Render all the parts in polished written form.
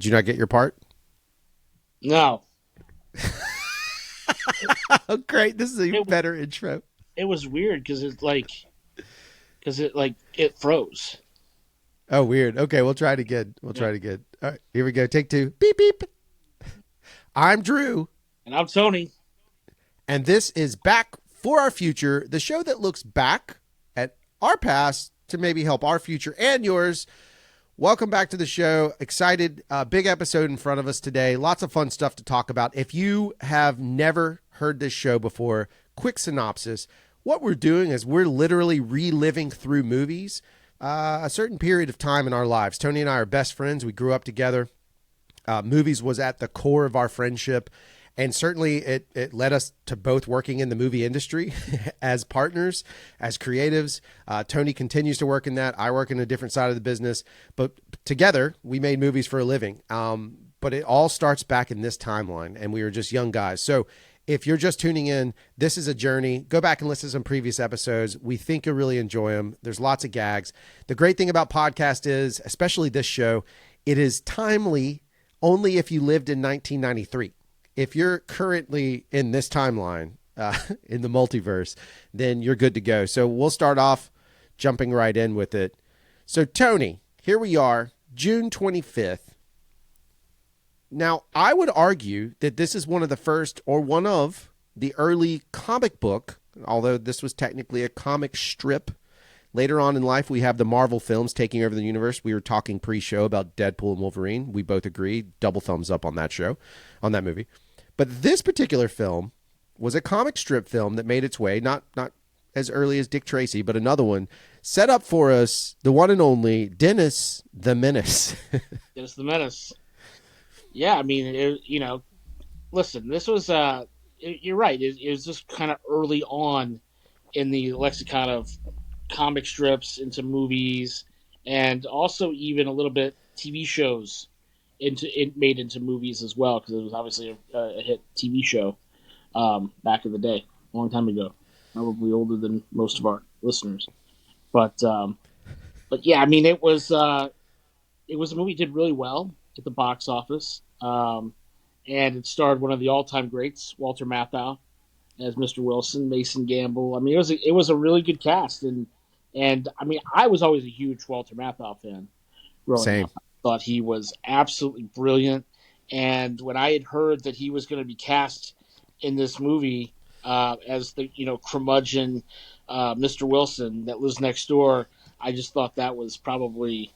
Did you not get your part? No. Oh, great. This is a It better intro. it was weird it froze. Oh, weird. Okay, we'll try it again. We'll Yeah. try it again. All right, here we go. Take two. Beep, beep. I'm Drew, And I'm Tony. and this is Back for Our Future, the show that looks back at our past to maybe help our future and yours. Welcome back to the show. Excited. Big episode in front of us today. Lots of fun stuff to talk about. If you have never heard this show before, quick synopsis. What we're doing is we're literally reliving through movies a certain period of time in our lives. Tony and I are best friends. We grew up together. Movies was at the core of our friendship. And certainly it led us to both working in the movie industry as partners, as creatives. Tony continues to work in that. I work in a different side of the business. But together, we made movies for a living. But it all starts back in this timeline, and we were just young guys. So if you're just tuning in, this is a journey. Go back and listen to some previous episodes. We think you'll really enjoy them. There's lots of gags. The great thing about podcast is, especially this show, it is timely only if you lived in 1993. If you're currently in this timeline, in the multiverse, then you're good to go. So we'll start off jumping right in with it. So Tony, here we are, June 25th. Now, I would argue that this is one of the first or one of the early comic book, although this was technically a comic strip. Later on in life, we have the Marvel films taking over the universe. We were talking pre-show about Deadpool and Wolverine. We both agree. Double thumbs up on that show, on that movie. But this particular film was a comic strip film that made its way, not as early as Dick Tracy, but another one, set up for us, the one and only Dennis the Menace. Dennis the Menace. Yeah, I mean, listen, this was, you're right. It was just kind of early on in the lexicon of comic strips into movies, and also even a little bit TV shows made into movies as well, because it was obviously a hit TV show back in the day, a long time ago, probably older than most of our listeners. But yeah, I mean, it was a movie that did really well at the box office, and it starred one of the all-time greats, Walter Matthau, as Mr. Wilson, Mason Gamble. I mean, it was a really good cast, and I mean, I was always a huge Walter Matthau fan growing Same. up. I thought he was absolutely brilliant, and when I had heard that he was going to be cast in this movie as the curmudgeon Mr. Wilson that lives next door, I just thought that was probably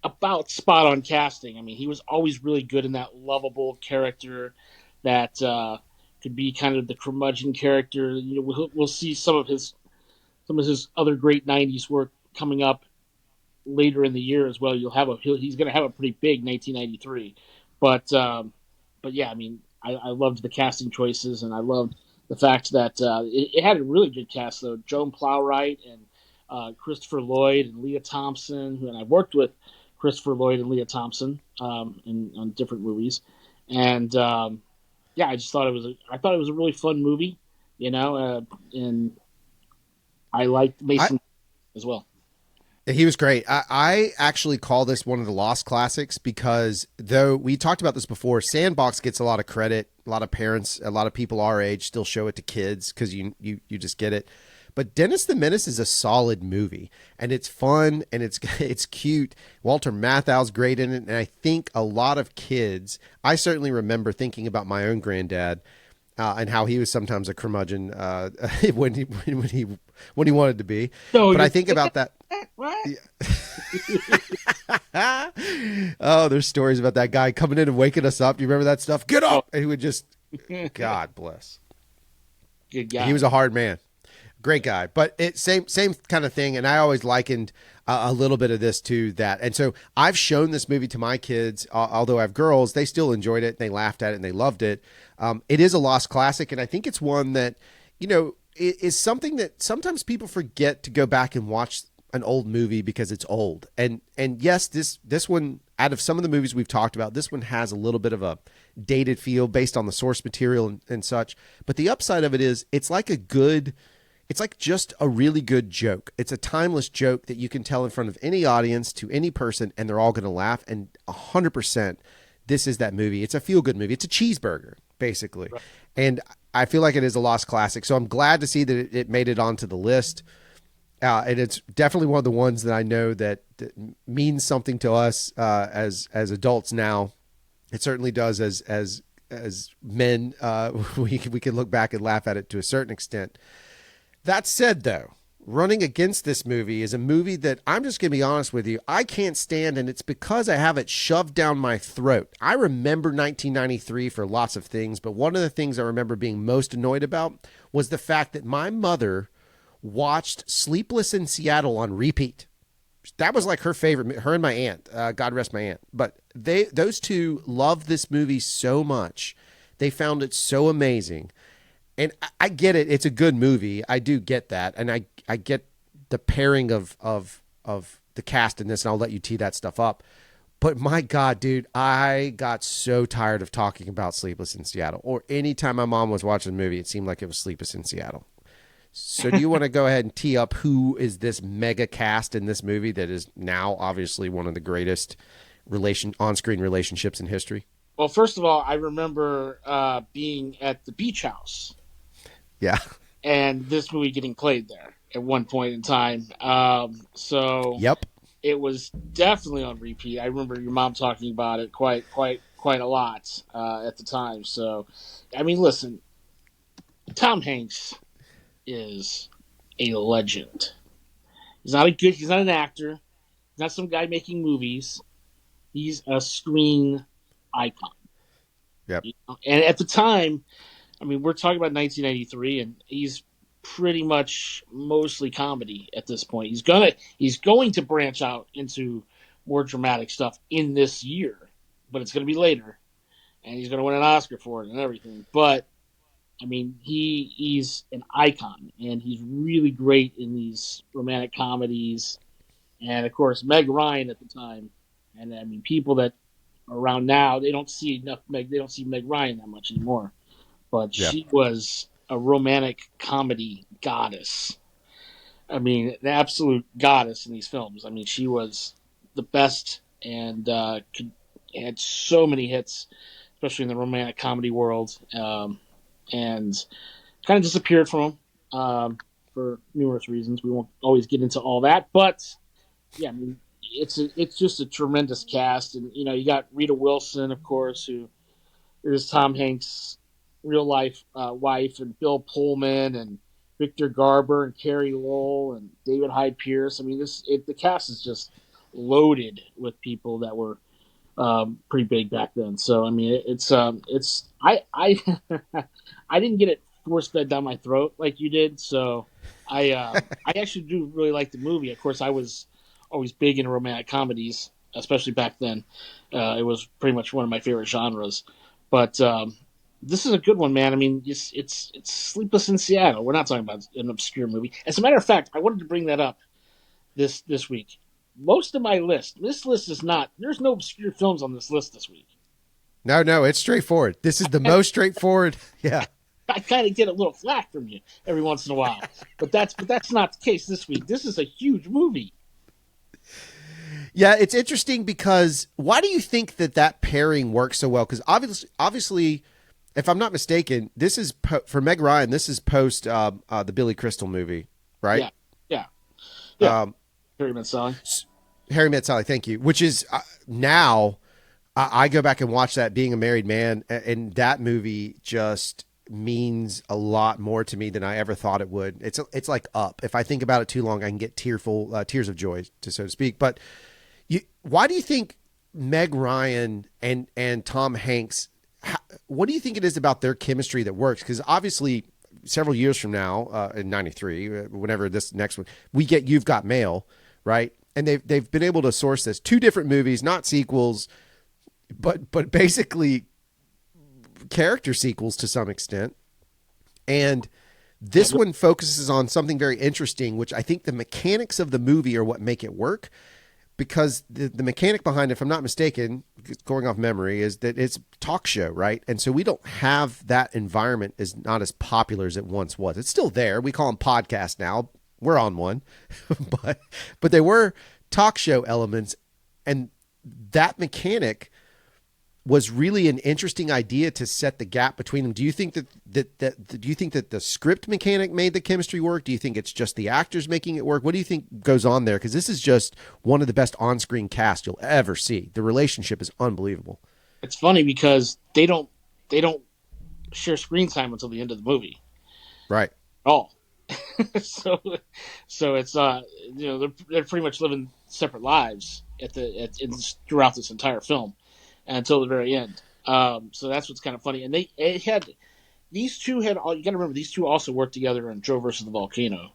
about spot on casting. I mean, he was always really good in that lovable character that could be kind of the curmudgeon character. You know, we'll see some of his other great '90s work coming up later in the year as well. He's going to have a pretty big 1993, but yeah, I mean, I loved the casting choices, and I loved the fact that it had a really good cast though. Joan Plowright and Christopher Lloyd and Leah Thompson, and I worked with Christopher Lloyd and Leah Thompson on different movies, and yeah, I just thought it was a really fun movie, and I liked Mason as well. He was great. I actually call this one of the lost classics because, though we talked about this before, Sandbox gets a lot of credit. A lot of parents, a lot of people our age still show it to kids because you just get it. But Dennis the Menace is a solid movie, and it's fun, and it's cute. Walter Matthau's great in it, and I think a lot of kids, I certainly remember thinking about my own granddad and how he was sometimes a curmudgeon when he wanted to be. So but I think about that. What? Oh, there's stories about that guy coming in and waking us up. Do you remember that stuff? Get up! And he would just, God bless. Good guy. He was a hard man. Great guy. But same kind of thing. And I always likened a little bit of this to that. And so I've shown this movie to my kids, although I have girls, they still enjoyed it. They laughed at it and they loved it. It is a lost classic. And I think it's one that, is something that sometimes people forget to go back and watch an old movie because it's old. And yes, this one, out of some of the movies we've talked about, this one has a little bit of a dated feel based on the source material and such. But the upside of it is it's like a good it's like just a really good joke. It's a timeless joke that you can tell in front of any audience to any person, and they're all going to laugh. And 100%, this is that movie. It's a feel-good movie. It's a cheeseburger, basically. Right. And I feel like it is a lost classic. So I'm glad to see that it made it onto the list. And it's definitely one of the ones that I know that means something to us as adults now. It certainly does as men. We can look back and laugh at it to a certain extent. That said, though, running against this movie is a movie that I'm just going to be honest with you, I can't stand, and it's because I have it shoved down my throat. I remember 1993 for lots of things, but one of the things I remember being most annoyed about was the fact that my mother watched Sleepless in Seattle on repeat. That was like her favorite, her and my aunt, God rest my aunt. But those two loved this movie so much. They found it so amazing. And I get it. It's a good movie. I do get that. And I get the pairing of the cast in this, and I'll let you tee that stuff up. But my God, dude, I got so tired of talking about Sleepless in Seattle. Or anytime my mom was watching the movie, it seemed like it was Sleepless in Seattle. So do you want to go ahead and tee up who is this mega cast in this movie that is now obviously one of the greatest on-screen relationships in history? Well, first of all, I remember being at the beach house. Yeah. And this movie getting played there at one point in time. So yep, it was definitely on repeat. I remember your mom talking about it quite a lot at the time. So, I mean, listen, Tom Hanks is a legend. He's not an actor. He's not some guy making movies. He's a screen icon. Yep. You know? And at the time, I mean, we're talking about 1993, and he's pretty much mostly comedy at this point. He's going to branch out into more dramatic stuff in this year, but it's going to be later, and he's going to win an Oscar for it and everything. But I mean, he's an icon, and he's really great in these romantic comedies, and of course, Meg Ryan at the time. And I mean, people that are around now, they don't see Meg Ryan that much anymore. But she was a romantic comedy goddess. I mean, an absolute goddess in these films. I mean, she was the best and had so many hits, especially in the romantic comedy world, and kind of disappeared from them for numerous reasons. We won't always get into all that, but yeah, I mean, it's just a tremendous cast, and you got Rita Wilson, of course, who is Tom Hanks' real life wife, and Bill Pullman and Victor Garber and Carrie Lowell and David Hyde Pierce. I mean, the cast is just loaded with people that were pretty big back then. So I mean, it's I I didn't get it force fed down my throat like you did. So I actually do really like the movie. Of course, I was always big into romantic comedies, especially back then. It was pretty much one of my favorite genres. But this is a good one, man. I mean, it's Sleepless in Seattle. We're not talking about an obscure movie. As a matter of fact, I wanted to bring that up this week. Most of my this list is not. There's no obscure films on this list this week. No, it's straightforward. This is the most straightforward. Yeah. I kind of get a little flack from you every once in a while, but that's not the case this week. This is a huge movie. Yeah, it's interesting because why do you think that pairing works so well? Because obviously, if I'm not mistaken, this is for Meg Ryan. This is post the Billy Crystal movie, right? Yeah. Harry Met Sally. Harry Met Sally. Thank you. Which is now I go back and watch that being a married man, and that movie just means a lot more to me than I ever thought it would. It's like Up. If I think about it too long, I can get tears of joy, so to speak. But why do you think Meg Ryan and Tom Hanks? What do you think it is about their chemistry that works? Because obviously, several years from now, in '93, whenever this next one, we get You've Got Mail, right? And they've been able to source this 2 different movies, not sequels, but basically character sequels to some extent. And this one focuses on something very interesting, which I think the mechanics of the movie are what make it work. because the mechanic behind it, if I'm not mistaken, going off memory, is that it's talk show, right? And so we don't have that environment is not as popular as it once was. It's still there. We call them podcasts now. We're on one, but they were talk show elements, and that mechanic was really an interesting idea to set the gap between them. Do you think that the script mechanic made the chemistry work? Do you think it's just the actors making it work? What do you think goes on there? Because this is just one of the best on-screen casts you'll ever see. The relationship is unbelievable. It's funny because they don't share screen time until the end of the movie. Right. At all. so it's they're pretty much living separate lives throughout this entire film until the very end. So that's what's kind of funny. And these two you got to remember, these two also worked together on Joe versus the Volcano.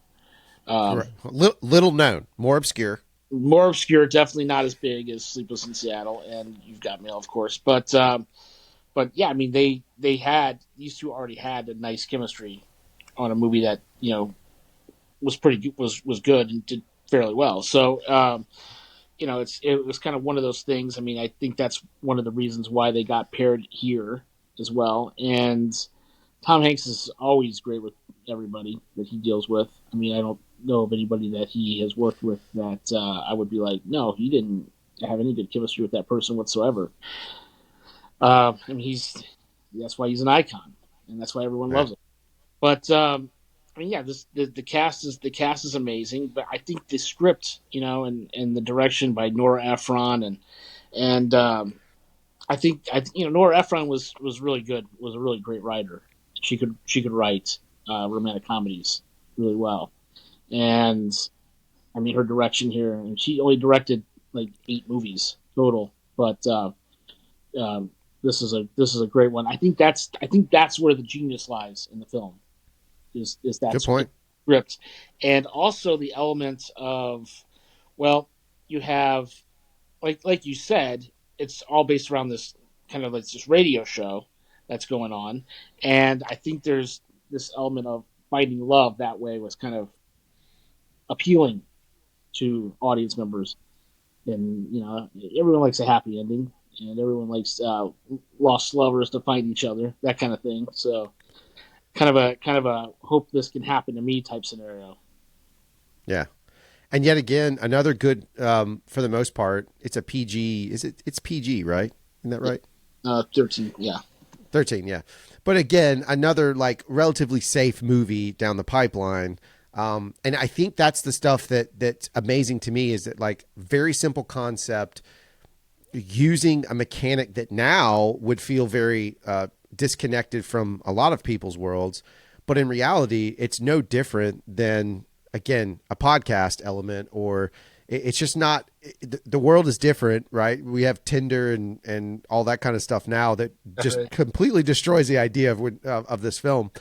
Little known, more obscure, definitely not as big as Sleepless in Seattle, and You've Got Mail, of course. But yeah, I mean these two already had a nice chemistry on a movie that was good and did fairly well. So it was kind of one of those things. I mean, I think that's one of the reasons why they got paired here as well. And Tom Hanks is always great with everybody that he deals with. I mean, I don't know of anybody that he has worked with that I would be like, no, he didn't have any good chemistry with that person whatsoever. I mean, that's why he's an icon, and that's why everyone loves him. But I mean, yeah, the cast is amazing. But I think the script, and the direction by Nora Ephron, and I think Nora Ephron was really good. Was a really great writer. She could write romantic comedies really well, and I mean her direction here, and she only directed like 8 movies total, but this is a great one. I think that's where the genius lies in the film. Is that good point. Script, and also the element of, well, you have like you said, it's all based around this kind of like this radio show that's going on, and I think there's this element of finding love that way was kind of appealing to audience members, and everyone likes a happy ending, and everyone likes lost lovers to find each other, that kind of thing. So. Kind of a hope this can happen to me type scenario. Yeah, and yet again, another good for the most part. It's a PG. It's PG, right? Isn't that right? 13. Yeah. 13. Yeah, but again, another like relatively safe movie down the pipeline. And I think that's the stuff that's amazing to me is that like very simple concept using a mechanic that now would feel very disconnected from a lot of people's worlds, but in reality it's no different than, again, a podcast element, or it's just not, the world is different, right? We have Tinder and all that kind of stuff now that just completely destroys the idea of this film.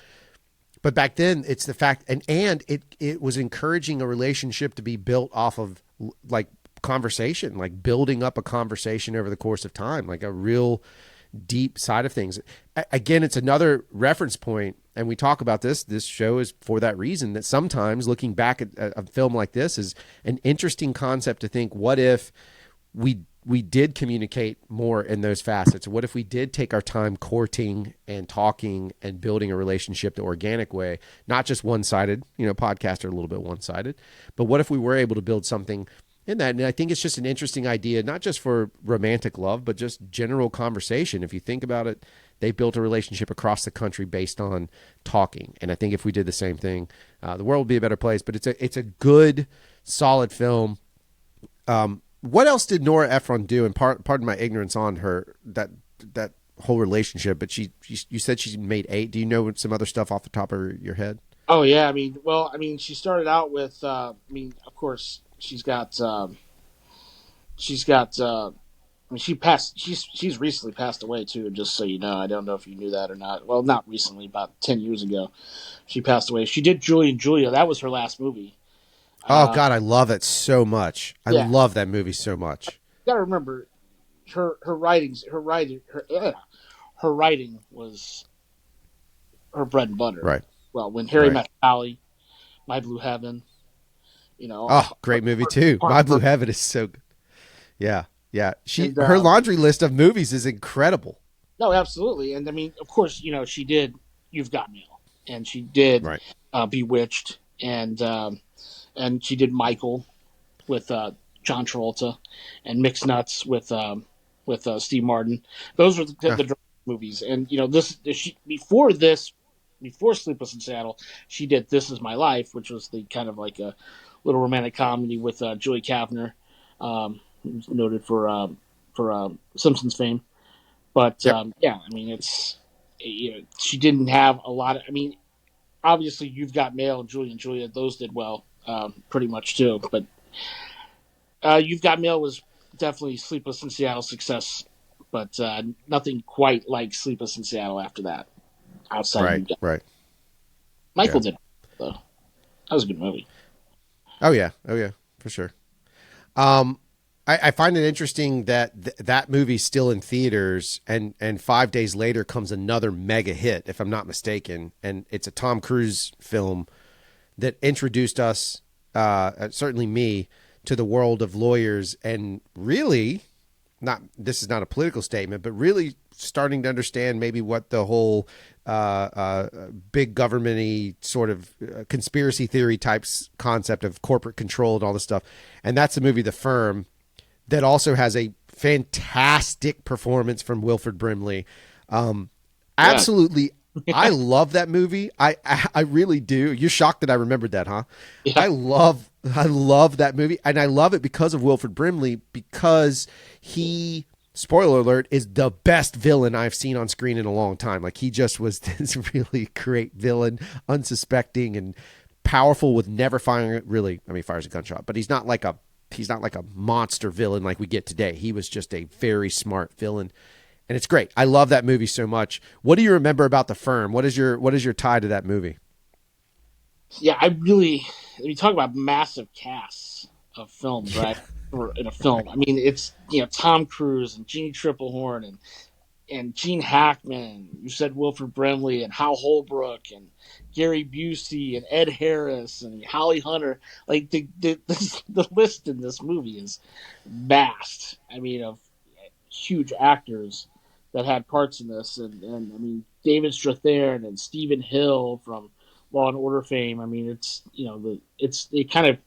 But back then it's the fact, and it was encouraging a relationship to be built off of like conversation, like building up a conversation over the course of time, like a real deep side of things. Again, it's another reference point, and we talk about this show is for that reason, that sometimes looking back at a film like this is an interesting concept to think, what if we did communicate more in those facets? What if we did take our time courting and talking and building a relationship the organic way, not just one-sided, podcasts are a little bit one-sided, but what if we were able to build something in that? And I think it's just an interesting idea, not just for romantic love, but just general conversation. If you think about it, they built a relationship across the country based on talking. And I think if we did the same thing, the world would be a better place. But it's a good, solid film. What else did Nora Ephron do? And pardon my ignorance on her, that whole relationship, but you said she made 8. Do you know some other stuff off the top of your head? Oh yeah, I mean, she started out with, of course, she's recently passed away too, just so you know. I don't know if you knew that or not. Well, not recently, about 10 years ago she passed away. She did Julie and Julia. That was her last movie. Oh God, I love it so much. I love that movie so much. You gotta remember her writing was her bread and butter. Right. Well, when Harry Met Sally, My Blue Heaven, great movie too. My Blue Heaven is so good. Yeah. Yeah. And Her laundry list of movies is incredible. no, absolutely. And I mean, of course, she did You've Got Mail, and she did Right. Bewitched, and she did Michael with John Travolta, and Mixed Nuts with Steve Martin. Those were the movies. And before Sleepless in Seattle, she did This Is My Life, which was the kind of like a little romantic comedy with Julie Kavner, who's noted for Simpsons fame. But Yep. yeah, I mean, she didn't have a lot of. I mean, obviously, You've Got Mail and Julie and Julia; those did well, pretty much too. But You've Got Mail was definitely Sleepless in Seattle success, but nothing quite like Sleepless in Seattle after that. Outside of Right. You've Got Right. Michael Yeah. did though. That was a good movie. Oh yeah. Oh yeah. For sure. Um, I find it interesting that that movie's still in theaters, and 5 days later comes another mega hit, if I'm not mistaken, and it's a Tom Cruise film that introduced us, certainly me, to the world of lawyers, and really, not this is not a political statement, but really starting to understand maybe what the whole big government-y sort of conspiracy theory types concept of corporate control and all this stuff. And that's the movie The Firm, that also has a fantastic performance from Wilford Brimley. Yeah, Absolutely. I love that movie. I really do. You're shocked that I remembered that, huh? yeah, I love that movie, and I love it because of Wilford Brimley, because he, spoiler alert, is the best villain I've seen on screen in a long time. Like, he just was this really great villain, unsuspecting and powerful, with never firing, really, I mean, fires a gunshot, but he's not like a monster villain like we get today. He was just a very smart villain. And it's great. I love that movie so much. What do you remember about The Firm? What is your tie to that movie? yeah. I really, you talk about massive casts of films, right? Or in a film, I mean, it's Tom Cruise and Jeannie Triplehorn and Gene Hackman. You said Wilford Brimley and Hal Holbrook and Gary Busey and Ed Harris and Holly Hunter. Like the list in this movie is vast. I mean, of huge actors that had parts in this, and I mean David Strathairn and Stephen Hill from Law and Order fame. I mean, it kind of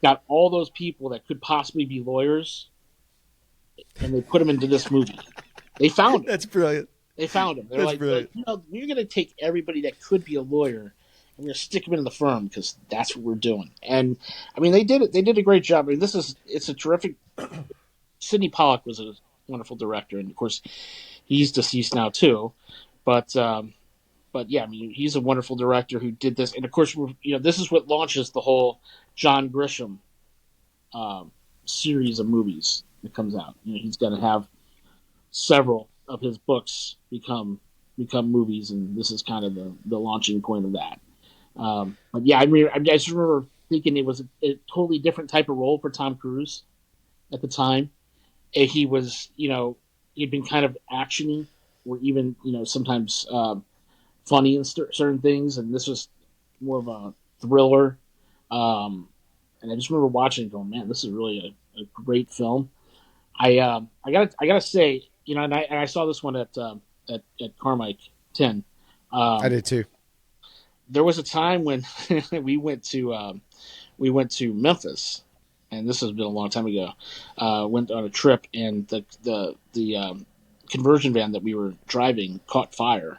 got all those people that could possibly be lawyers, and they put them into this movie. They found them. That's brilliant. They found him. That's They're like, brilliant. we're going to take everybody that could be a lawyer and we're going to stick them in the firm because that's what we're doing. And I mean, they did it. They did a great job. I mean, it's a terrific. Sidney Pollack was a wonderful director, and of course, he's deceased now too. But but yeah, I mean, he's a wonderful director who did this, and of course, this is what launches the whole John Grisham um, series of movies that comes out. He's going to have several of his books become movies, and this is kind of the launching point of that. But yeah, I just remember thinking it was a totally different type of role for Tom Cruise at the time. And he was, he'd been kind of actiony, or even sometimes funny in certain things, and this was more of a thriller. And I just remember watching, and going, "Man, this is really a great film." I gotta say, and I saw this one at Carmike 10. I Um, did too. there was a time when we went to Memphis, and this has been a long time ago. Went on a trip, and the conversion van that we were driving caught fire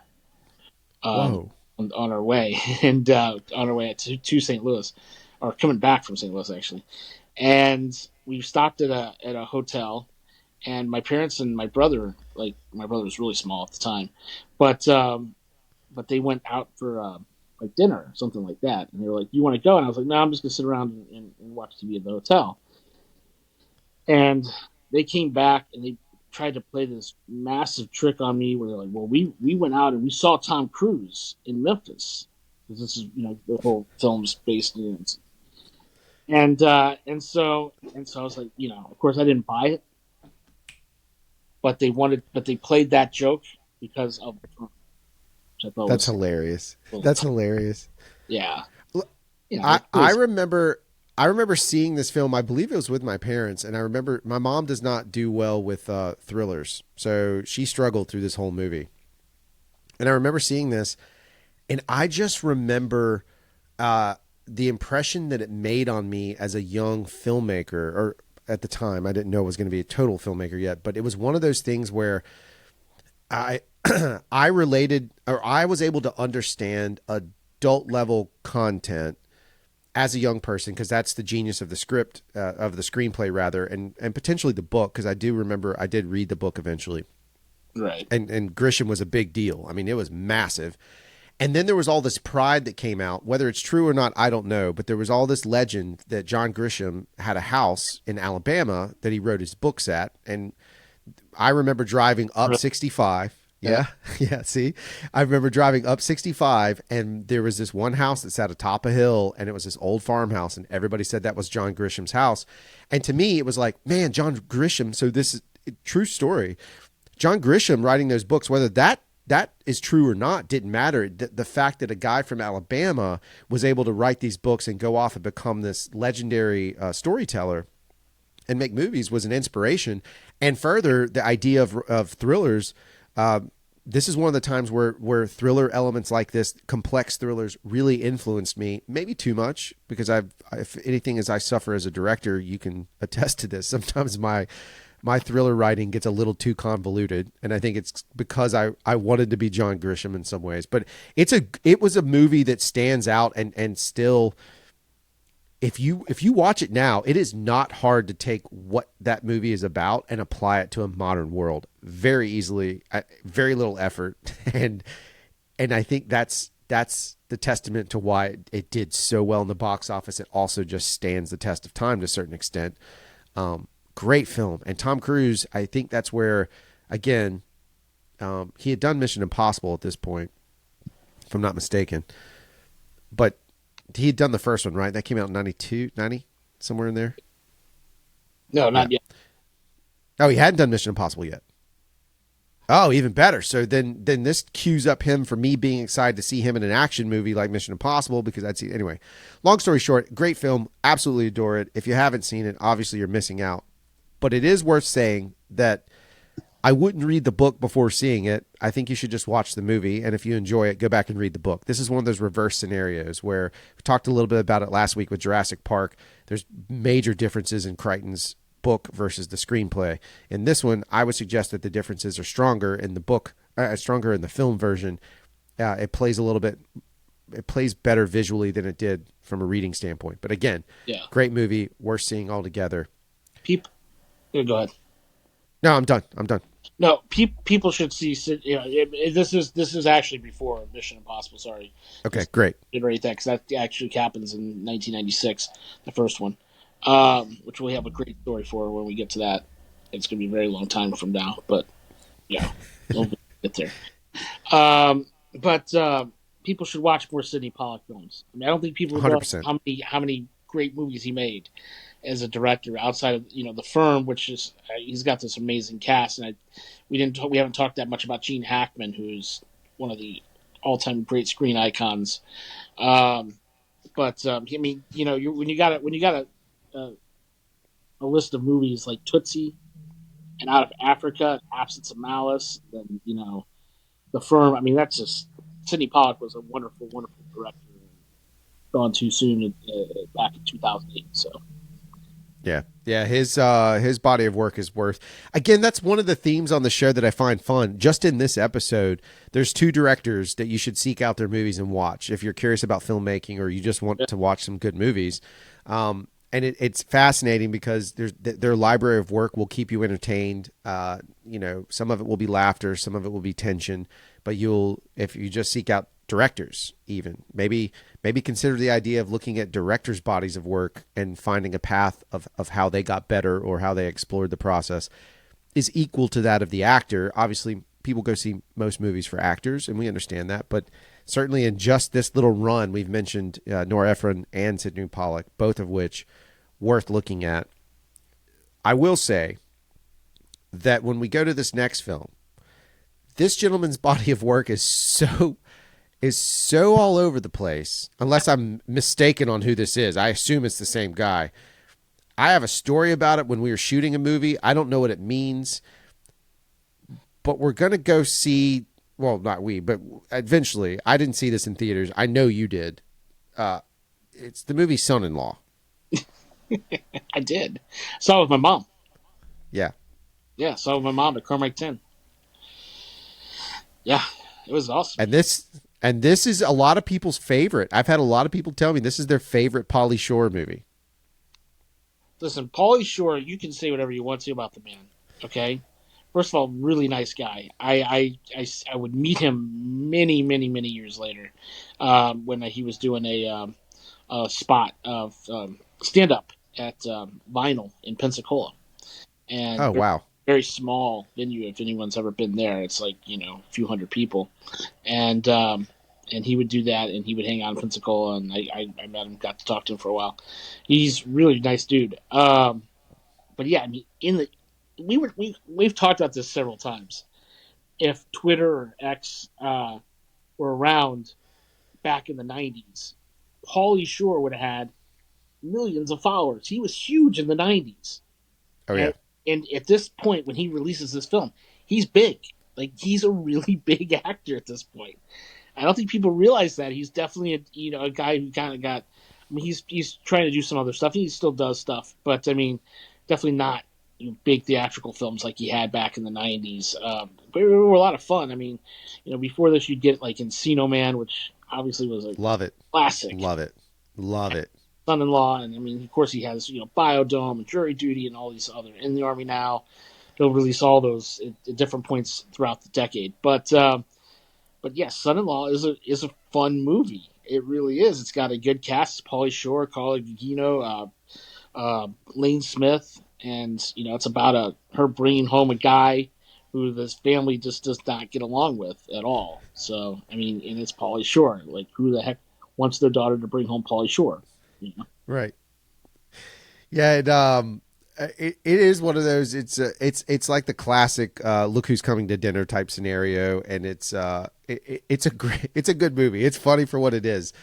um, Whoa. on our way, and on our way to St. Louis, or coming back from St. Louis actually. And we stopped at a hotel, and my parents and my brother, like my brother was really small at the time, but they went out for like dinner or something like that, and they were like, "You want to go?" And I was like, "No, I'm just gonna sit around and watch TV at the hotel." And they came back and they tried to play this massive trick on me, where they're like, "Well, we went out and we saw Tom Cruise in Memphis, because this is the whole film's based in." And so I was like, of course I didn't buy it, but they played that joke because of which I thought That's was hilarious. really That's tough. hilarious. Yeah, I it I was, remember I remember seeing this film. I believe it was with my parents, and I remember my mom does not do well with thrillers, so she struggled through this whole movie. And I remember seeing this, and I just remember the impression that it made on me as a young filmmaker, or at the time, I didn't know it was going to be a total filmmaker yet, but it was one of those things where I I related, or I was able to understand adult level content as a young person, because that's the genius of the script, of the screenplay rather, and potentially the book, because I do remember I did read the book eventually. Right. And Grisham was a big deal. I mean, it was massive. And then there was all this pride that came out. Whether it's true or not, I don't know. But there was all this legend that John Grisham had a house in Alabama that he wrote his books at. And I remember driving up 65. Yeah. Yeah. See, I remember driving up 65, and there was this one house that sat atop a hill, and it was this old farmhouse, and everybody said that was John Grisham's house. And to me, it was like, man, John Grisham. So this is a true story. John Grisham writing those books, whether that is true or not, didn't matter. The fact that a guy from Alabama was able to write these books and go off and become this legendary storyteller and make movies was an inspiration. And further, the idea of thrillers, this is one of the times where thriller elements like this, complex thrillers, really influenced me. Maybe too much, because if anything, as I suffer as a director, you can attest to this. Sometimes my thriller writing gets a little too convoluted, and I think it's because I wanted to be John Grisham in some ways. But it was a movie that stands out, and still, if you watch it now, it is not hard to take what that movie is about and apply it to a modern world very easily, very little effort, and I think that's the testament to why it did so well in the box office. It also just stands the test of time to a certain extent. Great film. And Tom Cruise, I think that's where, again, he had done Mission Impossible at this point, if I'm not mistaken. But he had done the first one, right? That came out in 92, 90, somewhere in there? No, not yet. Oh, he hadn't done Mission Impossible yet. Oh, even better. So then this cues up him for me being excited to see him in an action movie like Mission Impossible, because I'd see... Anyway, long story short, great film. Absolutely adore it. If you haven't seen it, obviously you're missing out. But it is worth saying that I wouldn't read the book before seeing it. I think you should just watch the movie, and if you enjoy it, go back and read the book. This is one of those reverse scenarios where we talked a little bit about it last week with Jurassic Park. There's major differences in Crichton's book versus the screenplay. In this one, I would suggest that the differences are stronger in the book, stronger in the film version. It plays better visually than it did from a reading standpoint. But again, great movie, worth seeing all together. Go ahead. No, I'm done. No, people should see. This is actually before Mission Impossible. Sorry. Okay, great. Iterate that, because that actually happens in 1996, the first one, which we have a great story for when we get to that. It's going to be a very long time from now, but yeah, we'll get there. But people should watch more Sidney Pollack films. I mean, I don't think people know how many great movies he made as a director outside of The Firm, which is he's got this amazing cast, and we haven't talked that much about Gene Hackman, who's one of the all-time great screen icons. I mean, when you got a list of movies like Tootsie and Out of Africa, Absence of Malice, then The Firm. I mean, that's just Sidney Pollack was a wonderful, wonderful director. Gone too soon back in 2008. So. Yeah. His body of work is worth. Again, that's one of the themes on the show that I find fun. Just in this episode, there's two directors that you should seek out their movies and watch if you're curious about filmmaking or you just want to watch some good movies. And it's fascinating because their library of work will keep you entertained. Some of it will be laughter, some of it will be tension, but if you just seek out directors, even maybe consider the idea of looking at directors' bodies of work and finding a path of how they got better or how they explored the process is equal to that of the actor. Obviously, people go see most movies for actors, and we understand that, but certainly in just this little run, we've mentioned Nora Ephron and Sidney Pollack, both of which worth looking at. I will say that when we go to this next film, this gentleman's body of work is so is so all over the place, unless I'm mistaken on who this is. I assume it's the same guy. I have a story about it when we were shooting a movie. I don't know what it means, but we're going to go see, well, not we, but eventually. I didn't see this in theaters. I know you did. It's the movie Son-in-Law. I did. Saw it with my mom. Yeah. Yeah, saw it with my mom at Carmike 10. Yeah, it was awesome. And this is a lot of people's favorite. I've had a lot of people tell me this is their favorite Pauly Shore movie. Listen, Pauly Shore, you can say whatever you want to about the man. Okay, first of all, really nice guy. I would meet him many, many, many years later when he was doing a spot of stand up at Vinyl in Pensacola, and Oh, wow. very small venue. If anyone's ever been there, it's like a few hundred people, and he would do that, and he would hang out in Pensacola, and I met him, got to talk to him for a while. He's really nice dude. But yeah, I mean, we've talked about this several times. If Twitter or X were around back in the '90s, Pauly Shore would have had millions of followers. He was huge in the '90s, Oh, yeah. and at this point, when he releases this film, he's big. Like he's a really big actor at this point. I don't think people realize that he's definitely a guy who kind of got. I mean, he's trying to do some other stuff. He still does stuff, but I mean, definitely not big theatrical films like he had back in the '90s. But they were a lot of fun. I mean, before this, you'd get like Encino Man, which obviously was a Love it. classic. Love it. Love it. Son-in-Law, and I mean, of course, he has Biodome and Jury Duty and all these other In the Army Now. He'll release all those at different points throughout the decade, but yes, Son-in-Law is a fun movie. It really is. It's got a good cast: Pauly Shore, Carla Gugino, Lane Smith, and it's about her bringing home a guy who this family just does not get along with at all. So I mean, and it's Pauly Shore. Like, who the heck wants their daughter to bring home Pauly Shore? Right. Yeah, it is one of those. It's like the classic look who's coming to dinner type scenario, and it's a good movie. It's funny for what it is.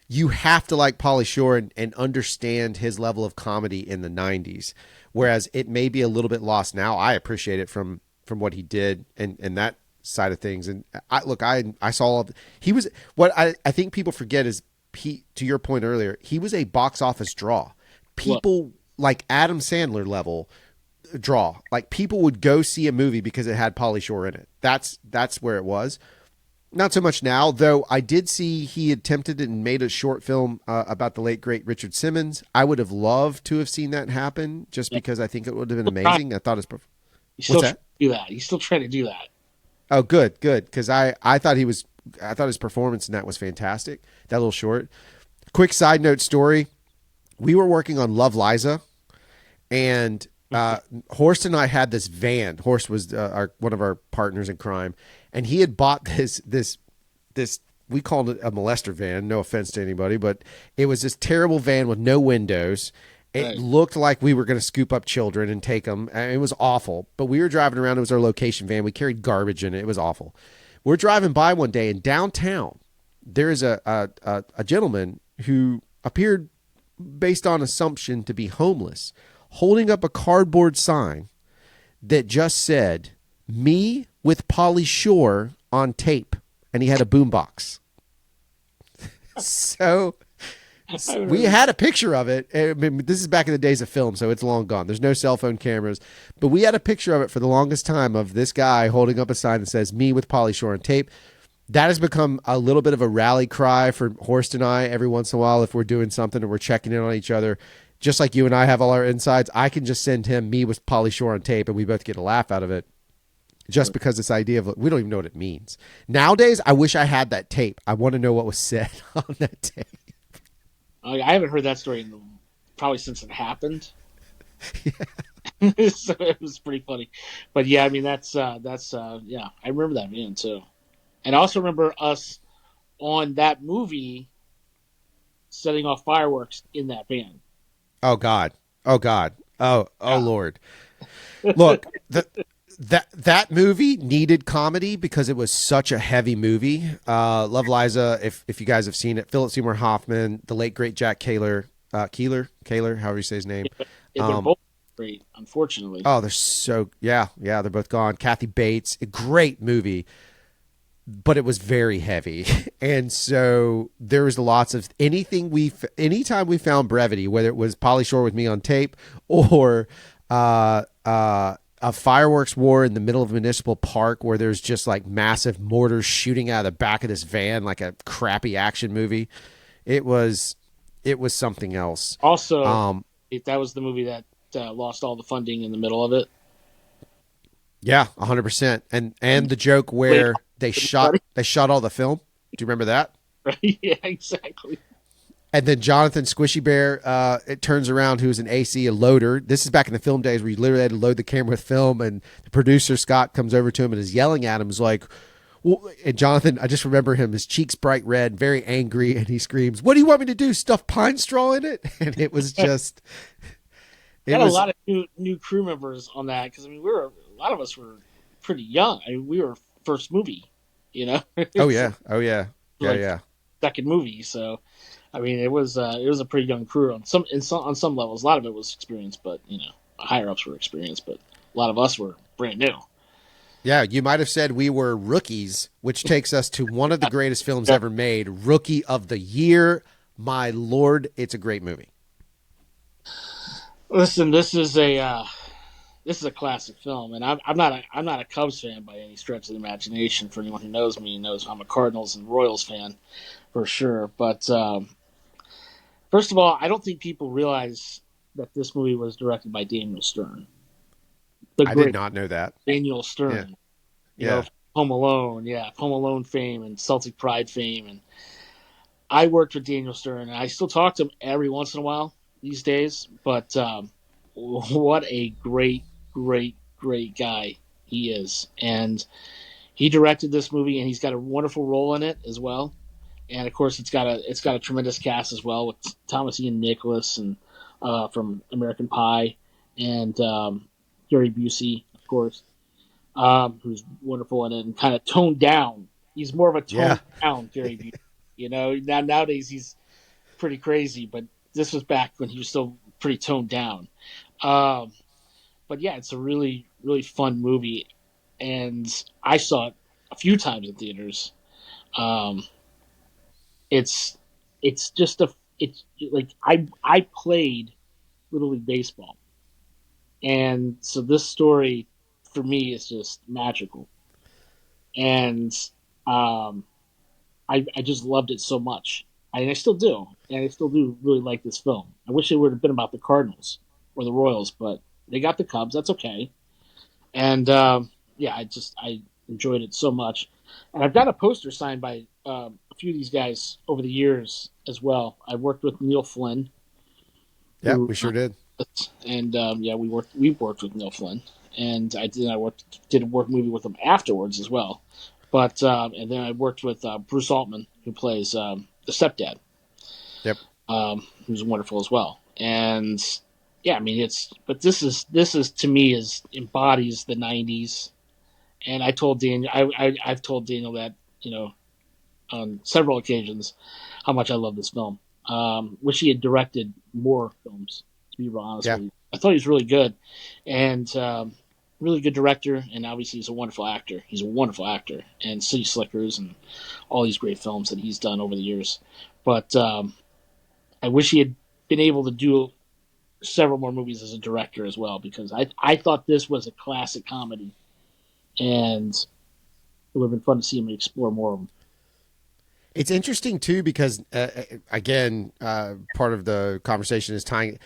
You have to like Pauly Shore and understand his level of comedy in the '90s, whereas it may be a little bit lost now. I appreciate it from what he did and that side of things. And I saw all of, he was what I think people forget is to your point earlier, he was a box office draw. People like Adam Sandler level draw. Like people would go see a movie because it had Pauly Shore in it. That's where it was. Not so much now, though. I did see he attempted and made a short film about the late great Richard Simmons. I would have loved to have seen that happen, just because I think it would have been amazing. I thought what's that? Do that. He's still trying to do that. Oh, good, because I thought I thought his performance in that was fantastic. That little short. Quick side note story: we were working on Love Liza, and Horst and I had this van. Horst was one of our partners in crime, and he had bought this. We called it a molester van. No offense to anybody, but it was this terrible van with no windows. It looked like we were going to scoop up children and take them. It was awful. But we were driving around. It was our location van. We carried garbage in it. It was awful. We're driving by one day in downtown. There is a gentleman who appeared, based on assumption, to be homeless, holding up a cardboard sign that just said, "Me with Pauly Shore on tape." And he had a boombox. So we had a picture of it. I mean, this is back in the days of film, so it's long gone. There's no cell phone cameras. But we had a picture of it for the longest time of this guy holding up a sign that says, "Me with Pauly Shore on tape." That has become a little bit of a rally cry for Horst and I every once in a while if we're doing something and we're checking in on each other. Just like you and I have all our insides, I can just send him "Me with Pauly Shore on tape," and we both get a laugh out of it. Just because this idea of, we don't even know what it means. Nowadays, I wish I had that tape. I want to know what was said on that tape. I haven't heard that story probably since it happened. Yeah. So it was pretty funny. But yeah, I mean, that's yeah, I remember that man too. And I also remember us on that movie setting off fireworks in that van. Oh, God. Oh, God. Oh, Lord. Look, that movie needed comedy because it was such a heavy movie. Love Liza, if you guys have seen it, Philip Seymour Hoffman, the late great Jack Keeler, however you say his name. They're both great, unfortunately. Oh, they're so they're both gone. Kathy Bates, a great movie, but it was very heavy, and so there was lots of anytime we found brevity, whether it was Pauly Shore with Me on Tape or a fireworks war in the middle of a municipal park where there's just like massive mortars shooting out of the back of this van like a crappy action movie. It was something else. Also, that was the movie that lost all the funding in the middle of it. Yeah, 100%. And the joke where they shot all the film. Do you remember that? Right? Yeah, exactly. And then Jonathan Squishy Bear, it turns around, who's an AC, a loader. This is back in the film days where you literally had to load the camera with film, and the producer, Scott, comes over to him and is yelling at him. Is like, well, and Jonathan, I just remember him, his cheeks bright red, very angry, and he screams, "What do you want me to do, stuff pine straw in it?" And it was just... a lot of new crew members on that, because, I mean, a lot of us were pretty young. I mean, we were first movie, you know? Oh, yeah. Second movie, so... I mean, it was a pretty young crew on some levels. A lot of it was experience, but higher ups were experienced, but a lot of us were brand new. Yeah, you might have said we were rookies, which takes us to one of the greatest films ever made, Rookie of the Year. My Lord, it's a great movie. Listen, this is a classic film, and I'm not a Cubs fan by any stretch of the imagination. For anyone who knows me, knows I'm a Cardinals and Royals fan for sure, but. First of all, I don't think people realize that this movie was directed by Daniel Stern. I did not know that. Daniel Stern. Yeah. Home Alone fame and Celtic Pride fame. And I worked with Daniel Stern, and I still talk to him every once in a while these days. But what a great, great, great guy he is. And he directed this movie, and he's got a wonderful role in it as well. And of course, it's got a tremendous cast as well with Thomas Ian Nicholas and from American Pie, and Gary Busey, of course, who's wonderful in it and kind of toned down. He's more of a toned down Gary Busey. Nowadays he's pretty crazy, but this was back when he was still pretty toned down. But yeah, it's a really, really fun movie, and I saw it a few times in theaters. It's like I played Little League Baseball, and so this story for me is just magical, and I just loved it so much, and I still do, really like this film. I wish it would have been about the Cardinals or the Royals, but they got the Cubs. That's okay, and I enjoyed it so much, and I've got a poster signed by a few of these guys over the years as well. I worked with Neil Flynn. Yeah, we sure did. And we worked with Neil Flynn, and I did a work movie with him afterwards as well. But and then I worked with Bruce Altman, who plays the stepdad. Yep. Who's wonderful as well. And yeah, I mean this is to me embodies the '90s. And I told Daniel, I've told Daniel that on several occasions how much I love this film. Wish he had directed more films, to be real honest with you. I thought he was really good, and really good director, and obviously he's a wonderful actor. He's a wonderful actor, and City Slickers and all these great films that he's done over the years. But I wish he had been able to do several more movies as a director as well, because I thought this was a classic comedy, and it would have been fun to see him explore more of them. It's interesting too because again, part of the conversation is tying.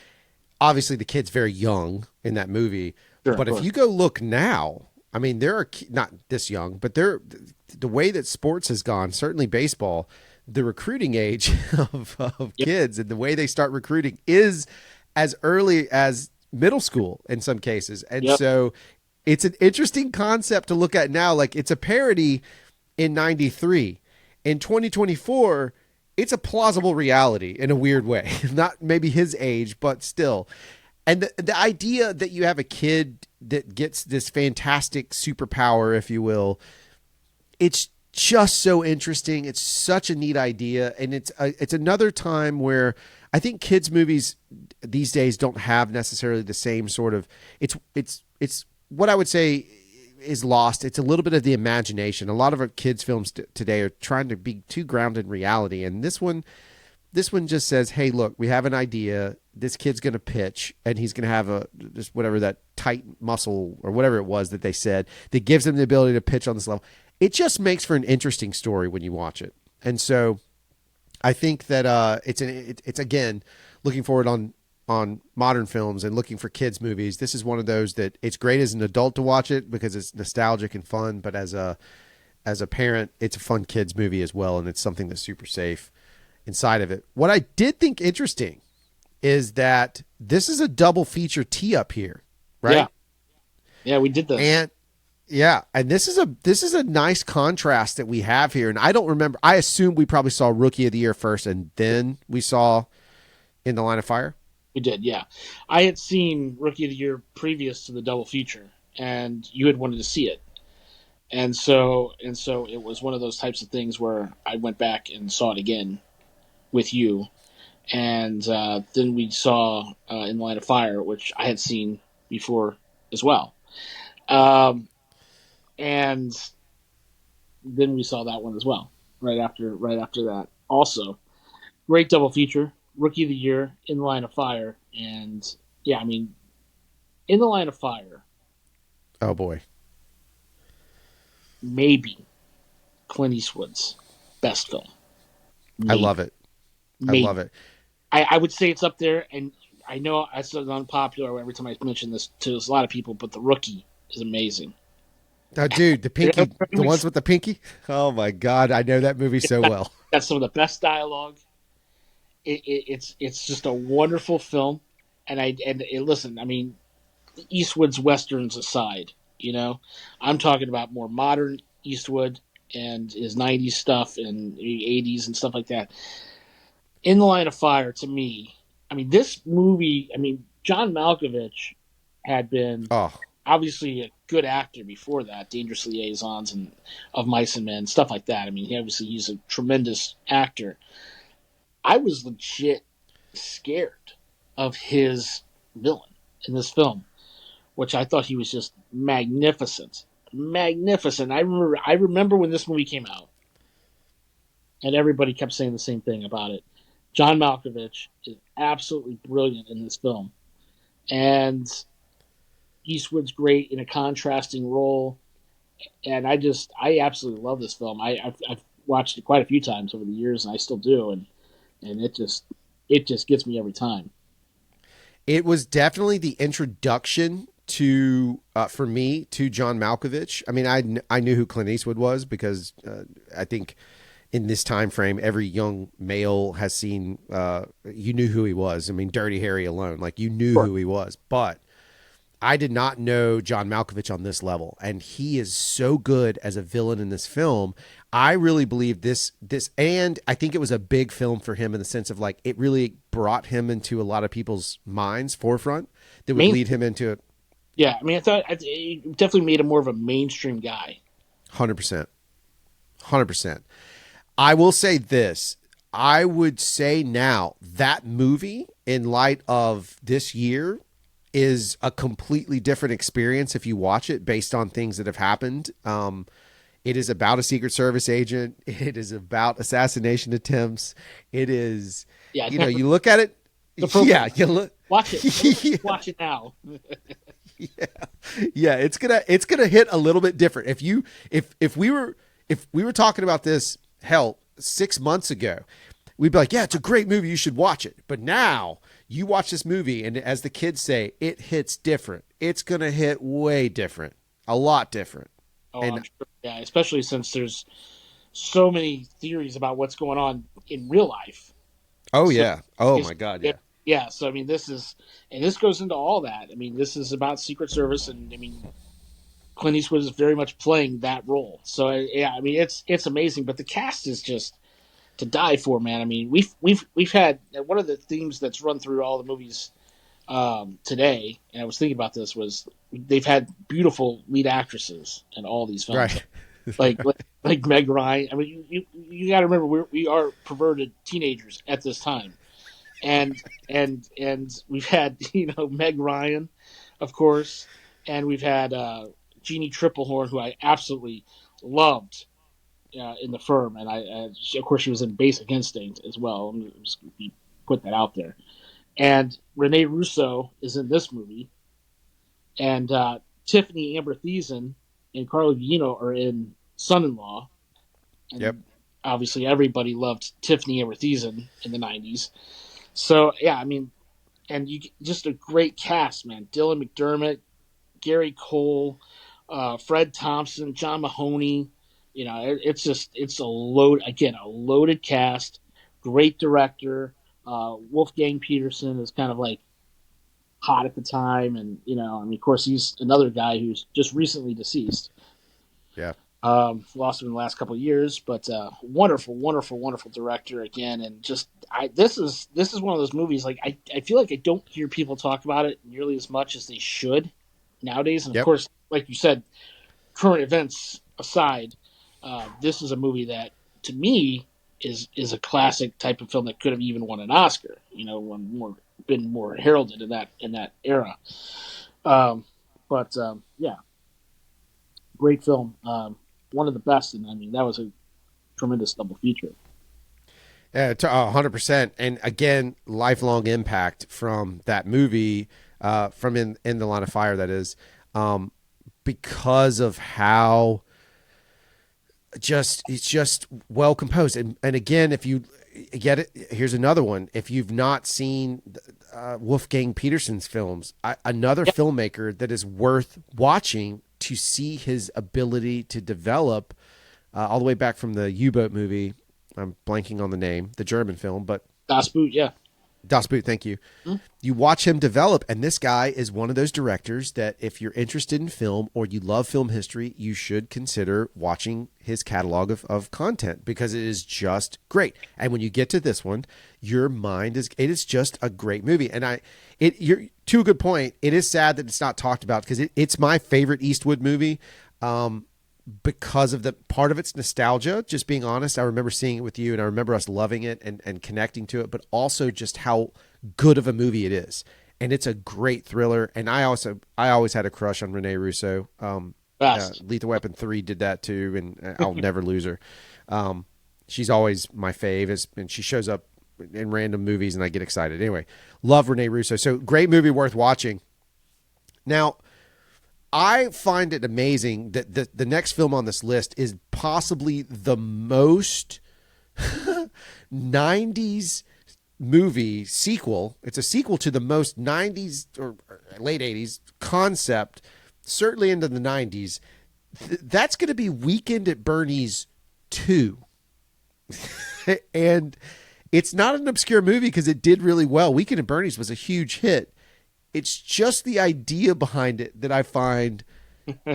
Obviously, the kid's very young in that movie, Sure, but if you go look now, I mean, there are not this young, but the way that sports has gone, certainly baseball, the recruiting age of kids and the way they start recruiting is as early as middle school in some cases, and so it's an interesting concept to look at now. Like it's a parody in '93. In 2024, it's a plausible reality in a weird way. Not maybe his age, but still. And the idea that you have a kid that gets this fantastic superpower, if you will, it's just so interesting. It's such a neat idea, and it's another time where I think kids movies these days don't have necessarily the same sort of it's what I would say is lost. It's a little bit of the imagination. A lot of our kids films today are trying to be too grounded in reality, and this one just says, hey, look, we have an idea. This kid's going to pitch, and he's going to have a just whatever that tight muscle or whatever it was that they said that gives him the ability to pitch on this level. It just makes for an interesting story when you watch it. And so I think that it's again, looking forward on modern films and looking for kids movies. This is one of those that it's great as an adult to watch it because it's nostalgic and fun, but as a parent, it's a fun kids movie as well, and it's something that's super safe inside of it. What I did think interesting is that this is a double feature tee up here, right? Yeah, we did this. And this is a nice contrast that we have here. And I don't remember. I assume we probably saw Rookie of the Year first, and then we saw In the Line of Fire. We did, yeah. I had seen Rookie of the Year previous to the double feature, and you had wanted to see it. And so it was one of those types of things where I went back and saw it again with you. And then we saw In the Line of Fire, which I had seen before as well. And then we saw that one as well, right after that. Also, great double feature, Rookie of the Year, In the Line of Fire, and yeah, I mean, In the Line of Fire. Oh boy, maybe Clint Eastwood's best film. Maybe. I love it. Maybe. I love it. I would say it's up there, and I know it's unpopular every time I mention this to a lot of people, but The Rookie is amazing. Oh, dude, the pinky, the ones with the pinky. Oh my God, I know that movie so well. That's some of the best dialogue. It's just a wonderful film, and listen, I mean, Eastwood's westerns aside, I'm talking about more modern Eastwood and his '90s stuff and '80s and stuff like that. In the Line of Fire, to me, I mean, this movie, I mean, John Malkovich had been obviously a good actor before that, Dangerous Liaisons and Of Mice and Men, stuff like that. I mean, he's a tremendous actor. I was legit scared of his villain in this film, which I thought he was just magnificent. Magnificent. I remember when this movie came out, and everybody kept saying the same thing about it. John Malkovich is absolutely brilliant in this film. And Eastwood's great in a contrasting role. And I absolutely love this film. I've watched it quite a few times over the years, and I still do. And it just gets me every time. It was definitely the introduction to for me to John Malkovich. I mean, I knew who Clint Eastwood was because I think in this time frame, every young male has seen. You knew who he was. I mean, Dirty Harry alone, like you knew who he was. But I did not know John Malkovich on this level, and he is so good as a villain in this film. I really believe this, and I think it was a big film for him in the sense of like it really brought him into a lot of people's minds forefront that would lead him into it. Yeah, I mean, I thought it definitely made him more of a mainstream guy. 100%. I will say this. I would say now that movie, in light of this year, is a completely different experience if you watch it based on things that have happened. It is about a Secret Service agent. It is about assassination attempts. It is, you look at it. Yeah, you look. Watch it. Watch it now. Yeah. It's gonna hit a little bit different. If we were talking about this, hell, 6 months ago, we'd be like, yeah, it's a great movie. You should watch it. But now you watch this movie, and as the kids say, it hits different. It's going to hit way different, a lot different. Oh, I'm sure. Yeah, especially since there's so many theories about what's going on in real life. Oh, yeah. Oh, my God, yeah. Yeah, so, I mean, this goes into all that. I mean, this is about Secret Service, and, I mean, Clint Eastwood is very much playing that role. So, yeah, I mean, it's amazing. But the cast is just to die for, man. I mean, we've had one of the themes that's run through all the movies today, and I was thinking about this, was they've had beautiful lead actresses in all these films, Right. like Meg Ryan. I mean, you got to remember we are perverted teenagers at this time, and and we've had Meg Ryan, of course, and we've had Jeannie Triplehorn, who I absolutely loved in The Firm, and of course she was in Basic Instinct as well. I'm just put that out there. And Rene Russo is in this movie, and Tiffany Amber Thiessen and Carla Gugino are in Son-in-Law, Yep. and obviously everybody loved Tiffany Amber Thiessen in the '90s. So yeah, I mean, and you just a great cast, man. Dylan McDermott, Gary Cole, Fred Thompson, John Mahoney. It's a loaded cast. Great director. Wolfgang Peterson is kind of like hot at the time, and I mean, of course, he's another guy who's just recently deceased. Yeah. Lost him in the last couple of years, but wonderful, wonderful, wonderful director again, and just this is one of those movies. Like I feel like I don't hear people talk about it nearly as much as they should nowadays. And of Yep. course, like you said, current events aside, this is a movie that to me is a classic type of film that could have even won an Oscar. Been more heralded in that era. But yeah, great film. One of the best, and I mean that was a tremendous double feature. Yeah, 100%. And again, lifelong impact from that movie, from in the Line of Fire. That is, because of how it's just well composed. And again, if you get it, here's another one. If you've not seen Wolfgang Petersen's films, another filmmaker that is worth watching to see his ability to develop, all the way back from the U-boat movie. I'm blanking on the name, the German film, but Das Boot, yeah. Das Boot, thank you. You watch him develop, and this guy is one of those directors that if you're interested in film or you love film history, you should consider watching his catalog of content, because it is just great. And when you get to this one, your mind it is just a great movie. And you're to a good point. It is sad that it's not talked about, because it's my favorite Eastwood movie. Because of the part of its nostalgia, just being honest. I remember seeing it with you, and I remember us loving it and connecting to it, but also just how good of a movie it is. And it's a great thriller. And I always had a crush on Rene Russo. Lethal Weapon 3 did that too, and I'll never lose her. She's always my fave, and she shows up in random movies and I get excited. Anyway, love Rene Russo. So great movie, worth watching. Now, I find it amazing that the next film on this list is possibly the most 90s movie sequel. It's a sequel to the most 90s or late 80s concept, certainly into the 90s. That's going to be Weekend at Bernie's 2. And it's not an obscure movie because it did really well. Weekend at Bernie's was a huge hit. It's just the idea behind it that I find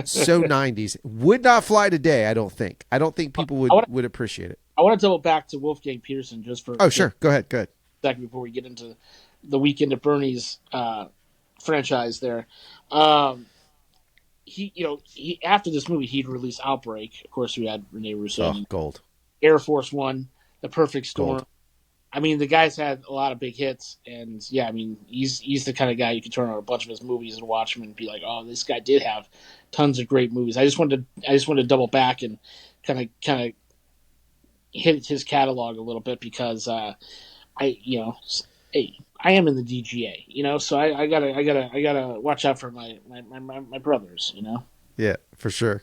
so 90s. Would not fly today, I don't think. I don't think people would appreciate it. I want to double back to Wolfgang Petersen just for sure. Go ahead. a second before we get into the Weekend at Bernie's franchise there. He after this movie, he'd release Outbreak. Of course, we had Rene Russo. Gold. Air Force One, The Perfect Storm. Gold. I mean, the guy's had a lot of big hits, and yeah, I mean, he's the kind of guy you can turn on a bunch of his movies and watch him and be like, oh, this guy did have tons of great movies. I just wanted to double back and kind of hit his catalog a little bit because I am in the DGA, so I gotta watch out for my brothers, Yeah, for sure.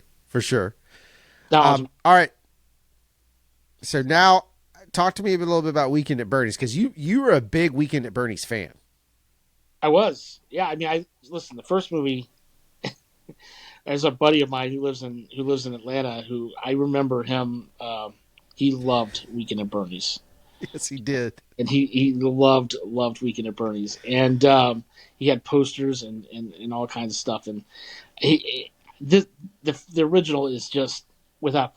Now, all right. So now, talk to me a little bit about Weekend at Bernie's, because you were a big Weekend at Bernie's fan. I was, yeah. I mean, listen. The first movie, there's a buddy of mine who lives in Atlanta. Who I remember him. He loved Weekend at Bernie's. Yes, he did. And he loved Weekend at Bernie's, and he had posters and all kinds of stuff. And the original is just without.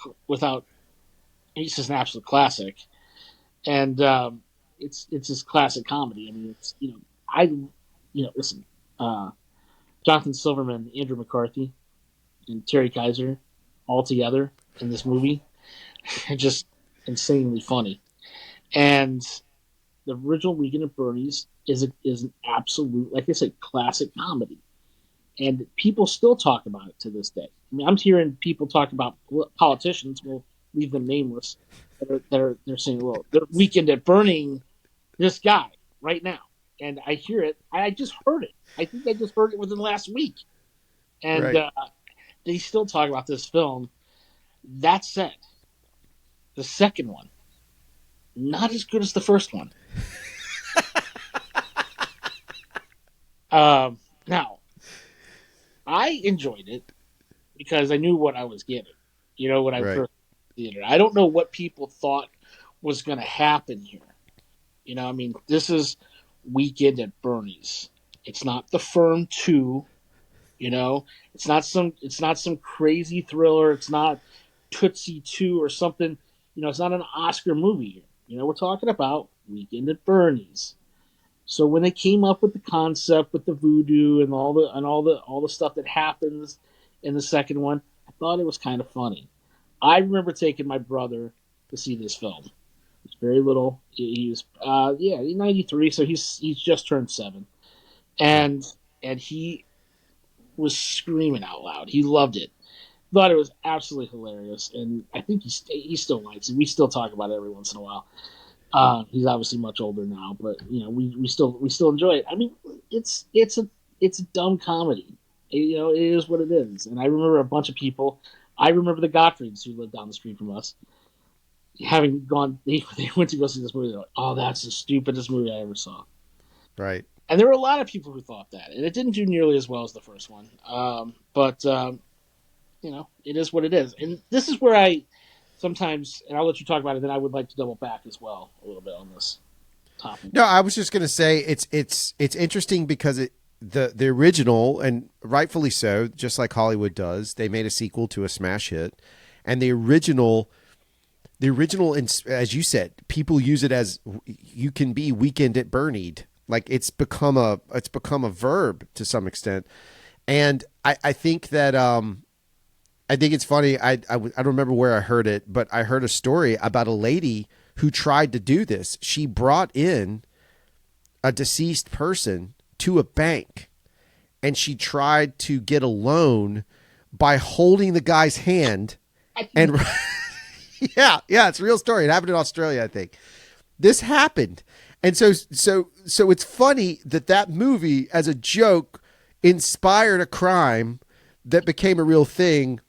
It's just an absolute classic. And it's just classic comedy. I mean, listen, uh, Jonathan Silverman, Andrew McCarthy, and Terry Kaiser all together in this movie are just insanely funny. And the original Weekend at Bernie's is an absolute, like I said, classic comedy, and people still talk about it to this day. I mean, I'm hearing people talk about politicians. We'll leave them nameless. They're saying, well, they're Weekend at Burning this guy right now, and I hear it. I just heard it. I think I just heard it within the last week, and Right. they still talk about this film. That said, the second one not as good as the first one. Now, I enjoyed it because I knew what I was getting. When I Right. first theater, I don't know what people thought was going to happen here. I mean, this is Weekend at Bernie's. It's not The Firm 2. It's not some crazy thriller. It's not Tootsie 2 or something. It's not an Oscar movie here. We're talking about Weekend at Bernie's. So when they came up with the concept with the voodoo and all the stuff that happens in the second one, I thought it was kind of funny. I remember taking my brother to see this film. He was very little. He was he's 93, so he's just turned 7, Yeah. and he was screaming out loud. He loved it. Thought it was absolutely hilarious, and I think he still likes it. We still talk about it every once in a while. He's obviously much older now, but we still enjoy it. I mean, it's a dumb comedy. It is what it is. And I remember a bunch of people. I remember the Gottfrieds who lived down the street from us having gone. They went to go see this movie. They're like, "Oh, that's the stupidest movie I ever saw." Right. And there were a lot of people who thought that, and it didn't do nearly as well as the first one. But it is what it is. And this is where I sometimes, and I'll let you talk about it. Then I would like to double back as well a little bit on this topic. No, I was just going to say it's interesting because the original, and rightfully so, just like Hollywood does, they made a sequel to a smash hit, and the original, as you said, people use it as you can be Weekend at Bernied. Like it's become a verb to some extent, and I think that I think it's funny. I don't remember where I heard it, but I heard a story about a lady who tried to do this. She brought in a deceased person to a bank, and she tried to get a loan by holding the guy's hand and yeah, it's a real story. It happened in Australia, I think. This happened. And so it's funny that movie as a joke inspired a crime that became a real thing,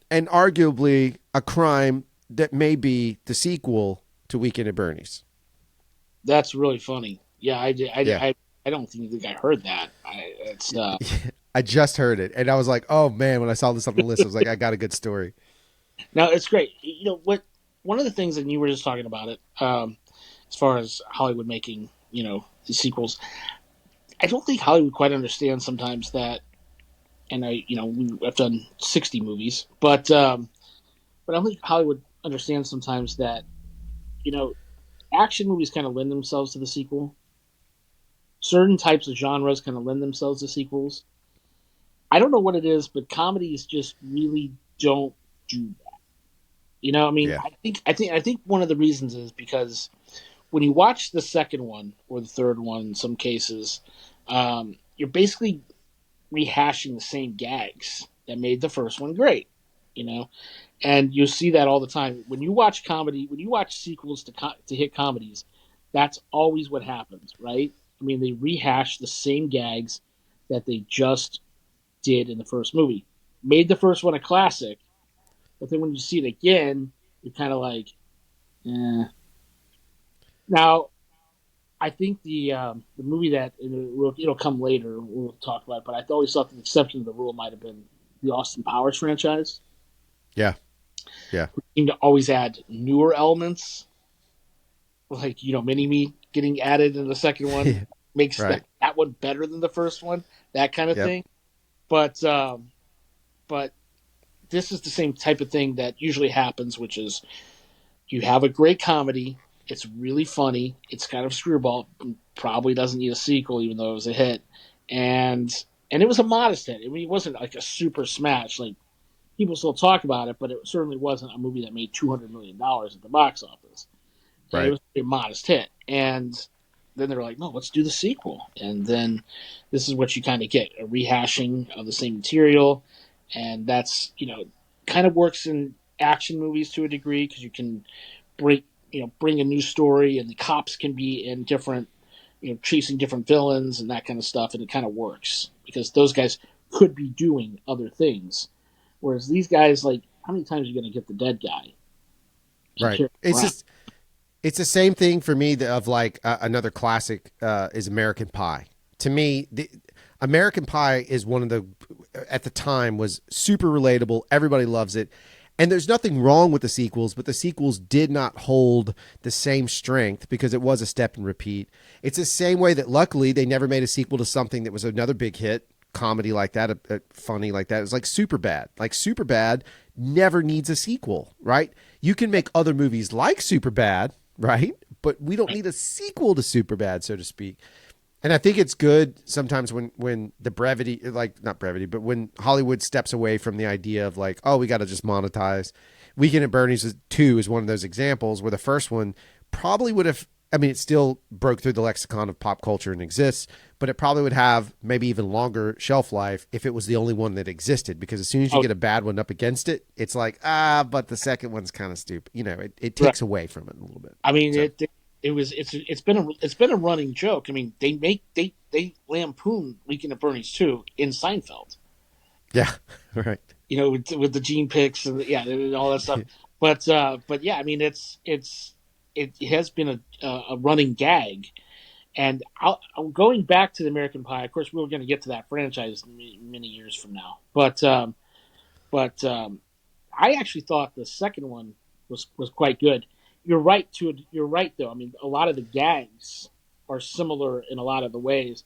and arguably a crime that may be the sequel to Weekend at Bernie's. That's really funny. Yeah, I did. Yeah. I don't think I heard that. It's I just heard it, and I was like, "Oh man!" When I saw this on the list, I was like, "I got a good story." now it's great. What? One of the things, and you were just talking about it, as far as Hollywood making the sequels. I don't think Hollywood quite understands sometimes that, and I've done 60 movies, but I don't think Hollywood understands sometimes that you know action movies kind of lend themselves to the sequel. Certain types of genres kind of lend themselves to sequels. I don't know what it is, but comedies just really don't do that. I mean, Yeah. I think one of the reasons is because when you watch the second one or the third one, in some cases, you're basically rehashing the same gags that made the first one great. You know, and you see that all the time when you watch comedy. When you watch sequels to hit comedies, that's always what happens, right? I mean, they rehash the same gags that they just did in the first movie. Made the first one a classic, but then when you see it again, you're kind of like, eh. Now, I think the movie that it'll come later. We'll talk about it, but I always thought the exception to the rule might have been the Austin Powers franchise. Yeah. Yeah. We seem to always add newer elements, like Mini Me getting added in the second one makes Right. that one better than the first one, that kind of Yep. thing. But this is the same type of thing that usually happens, which is you have a great comedy. It's really funny. It's kind of screwball. Probably doesn't need a sequel, even though it was a hit. and it was a modest hit. I mean, it wasn't like a super smash. Like people still talk about it, but it certainly wasn't a movie that made $200 million at the box office. And it Right. was a modest hit. And then they were like, no, let's do the sequel. And then this is what you kind of get, a rehashing of the same material. And that's, kind of works in action movies to a degree because you can bring, bring a new story and the cops can be in different, chasing different villains and that kind of stuff. And it kind of works because those guys could be doing other things. Whereas these guys, like, how many times are you going to get the dead guy and Right. carry him around? It's the same thing for me of like another classic is American Pie. To me, the American Pie is one of the at the time was super relatable. Everybody loves it. And there's nothing wrong with the sequels, but the sequels did not hold the same strength because it was a step and repeat. It's the same way that luckily they never made a sequel to something that was another big hit, comedy like that, funny like that. It's like Superbad. Like Superbad never needs a sequel, right? You can make other movies like Superbad, right? But we don't need a sequel to Superbad, so to speak. And I think it's good sometimes when the brevity, like not brevity, but when Hollywood steps away from the idea of like, oh, we got to just monetize. Weekend at Bernie's 2 is one of those examples where the first one probably would have, I mean, it still broke through the lexicon of pop culture and exists, but it probably would have maybe even longer shelf life if it was the only one that existed. Because as soon as you Oh, get a bad one up against it, it's like, but the second one's kind of stupid. It right. takes away from it a little bit. I mean, So, it's been a running joke. I mean, they lampoon Weekend at Bernie's too in Seinfeld. yeah, right. With the gene picks and and all that stuff. But yeah, I mean, it has been a running gag. And going back to the American Pie, of course, we were going to get to that franchise many years from now. But I actually thought the second one was quite good. You're right though. I mean, a lot of the gags are similar in a lot of the ways.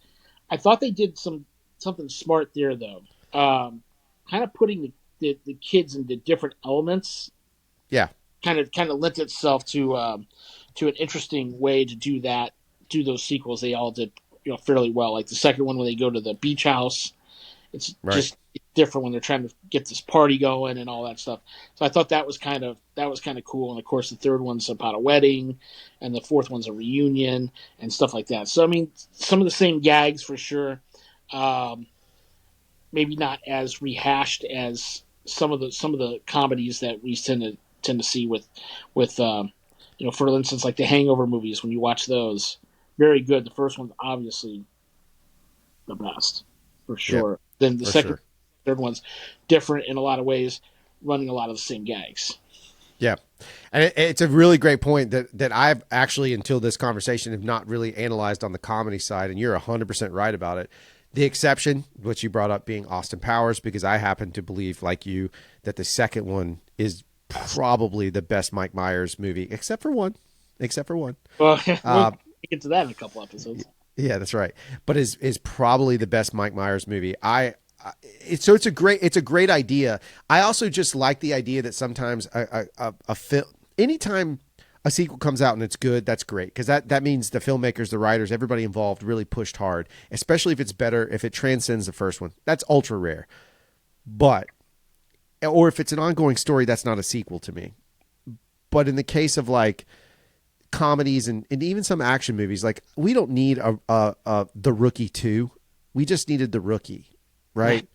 I thought they did something smart there though. Kind of putting the kids into different elements. Yeah, Kind of lent itself to an interesting way to do that. Do those sequels? They all did fairly well. Like the second one when they go to the beach house, it's right. just different when they're trying to get this party going and all that stuff. So I thought that was kind of cool. And of course, the third one's about a wedding, and the fourth one's a reunion and stuff like that. So I mean, some of the same gags for sure. Um, Maybe not as rehashed as some of the comedies that we tend to see with for instance, like the Hangover movies. When you watch those, very good. The first one's obviously the best for Yep, sure. Then the for second, sure. third one's different in a lot of ways, running a lot of the same gags. Yeah. And it's a really great point that I've actually, until this conversation, have not really analyzed on the comedy side. And you're 100% right about it. The exception, which you brought up, being Austin Powers, because I happen to believe, like you, that the second one is probably the best Mike Myers movie, except for one. Except for one. Well, we'll Uh, get to that in a couple episodes. yeah, that's right. But is probably the best Mike Myers movie. It's a great idea. I also just like the idea that sometimes a film, anytime a sequel comes out and it's good, that's great, because that means the filmmakers, the writers, everybody involved really pushed hard. Especially if it's better, if it transcends the first one. That's ultra rare. But or if it's an ongoing story, that's not a sequel to me. But in the case of like comedies and even some action movies, like we don't need a The Rookie 2. We just needed The Rookie, right?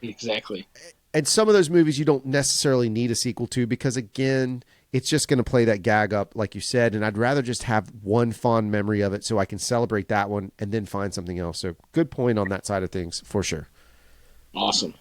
Exactly. And some of those movies you don't necessarily need a sequel to because, again, it's just going to play that gag up, like you said. And I'd rather just have one fond memory of it so I can celebrate that one and then find something else. So good point on that side of things for sure. Awesome.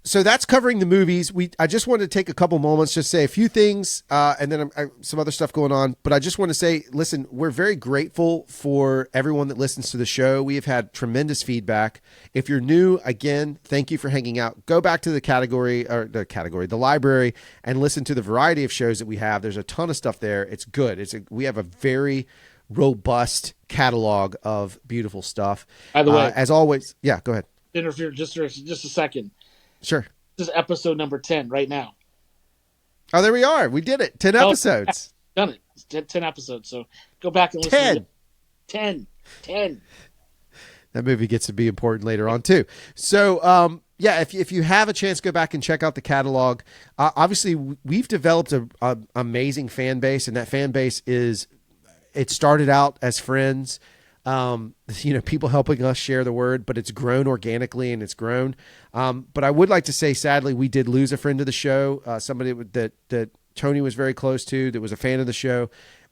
So that's covering the movies. I just wanted to take a couple moments, just say a few things, and then some other stuff going on. But I just want to say, listen, we're very grateful for everyone that listens to the show. We have had tremendous feedback. If you're new, again, thank you for hanging out. Go back to the library, and listen to the variety of shows that we have. There's a ton of stuff there. It's good. We have a very robust catalog of beautiful stuff. By the way, as always, yeah, go ahead. interfere just for a second. Sure. This is episode number 10 right now. Oh, there we are. We did it. 10 episodes. Done it. It's 10 episodes. So go back and listen. 10. To 10. 10. That movie gets to be important later on too. So, yeah, if you have a chance, go back and check out the catalog. Obviously, we've developed a amazing fan base, and that fan base it started out as friends. People helping us share the word, but it's grown organically and it's grown. But I would like to say, sadly, we did lose a friend of the show, somebody that Tony was very close to, that was a fan of the show.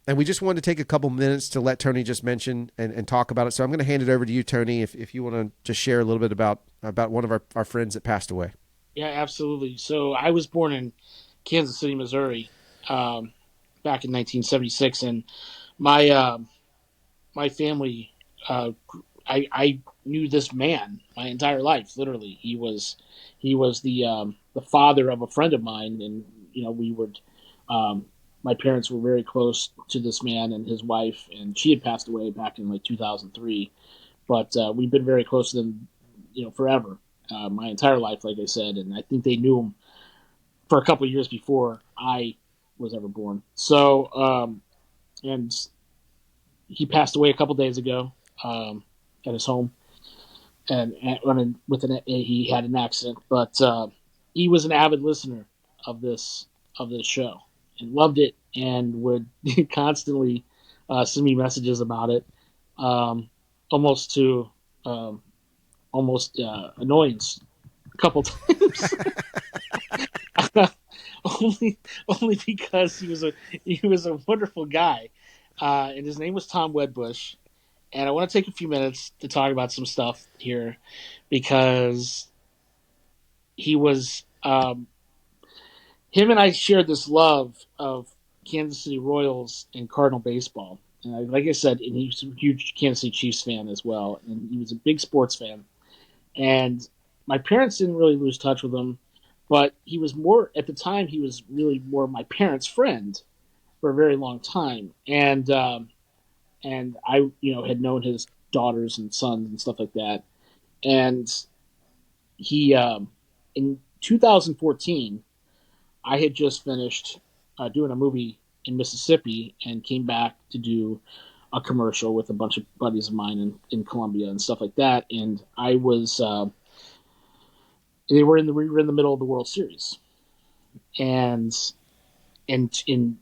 And we just wanted to take a couple minutes to let Tony just mention and talk about it. So I'm going to hand it over to you, Tony, if you want to just share a little bit about one of our friends that passed away. Yeah, absolutely. So I was born in Kansas City, Missouri, back in 1976, and my my family, I knew this man my entire life. Literally, he was the father of a friend of mine, and we would. My parents were very close to this man and his wife, and she had passed away back in like 2003. But we've been very close to them, forever, my entire life, like I said, and I think they knew him for a couple of years before I was ever born. So, and he passed away a couple days ago at his home, and running with he had an accident, but he was an avid listener of this show and loved it, and would constantly send me messages about it, almost to annoyance a couple times. only only because he was a wonderful guy, and his name was Tom Wedbush. And I want to take a few minutes to talk about some stuff here, because he was him and I shared this love of Kansas City Royals and Cardinal baseball. And like I said, and he was a huge Kansas City Chiefs fan as well, and he was a big sports fan. And my parents didn't really lose touch with him, but he was more at the time. He was really more my parents' friend for a very long time, and I, had known his daughters and sons and stuff like that. And he, in 2014, I had just finished doing a movie in Mississippi and came back to do a commercial with a bunch of buddies of mine in Columbia and stuff like that. And I was, we were in the middle of the World Series, and in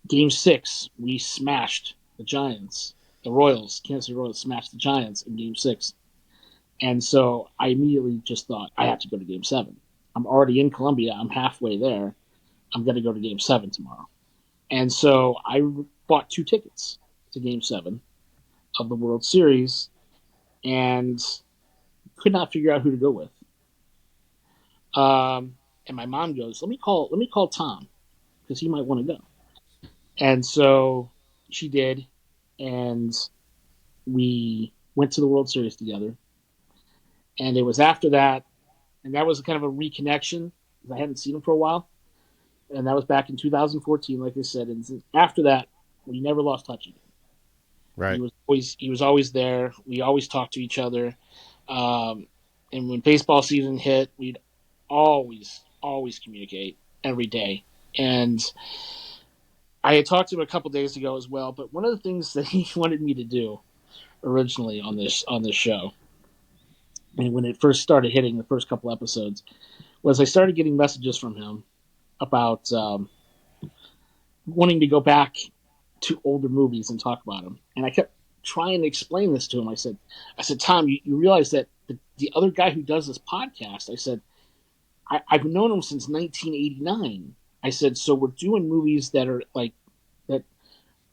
Game 6 we smashed the Giants. The Royals, Kansas City Royals, smashed the Giants in Game 6, and so I immediately just thought I have to go to Game 7. I'm already in Columbia. I'm halfway there. I'm going to go to Game 7 tomorrow. And so I bought 2 tickets to Game 7 of the World Series, and could not figure out who to go with. And my mom goes, "Let me call Tom, because he might want to go." And so she did, and we went to the World Series together. And it was after that, and that was kind of a reconnection, because I hadn't seen him for a while. And that was back in 2014, like I said. And after that, we never lost touch again. Right. He was always there. We always talked to each other. And when baseball season hit, we'd always communicate every day. And I had talked to him a couple days ago as well. But one of the things that he wanted me to do originally on this show, and when it first started hitting the first couple episodes, was I started getting messages from him about wanting to go back to older movies and talk about them. And I kept trying to explain this to him. I said, Tom, you realize that the other guy who does this podcast, I said, I've known him since 1989. I said, so we're doing movies that are like, that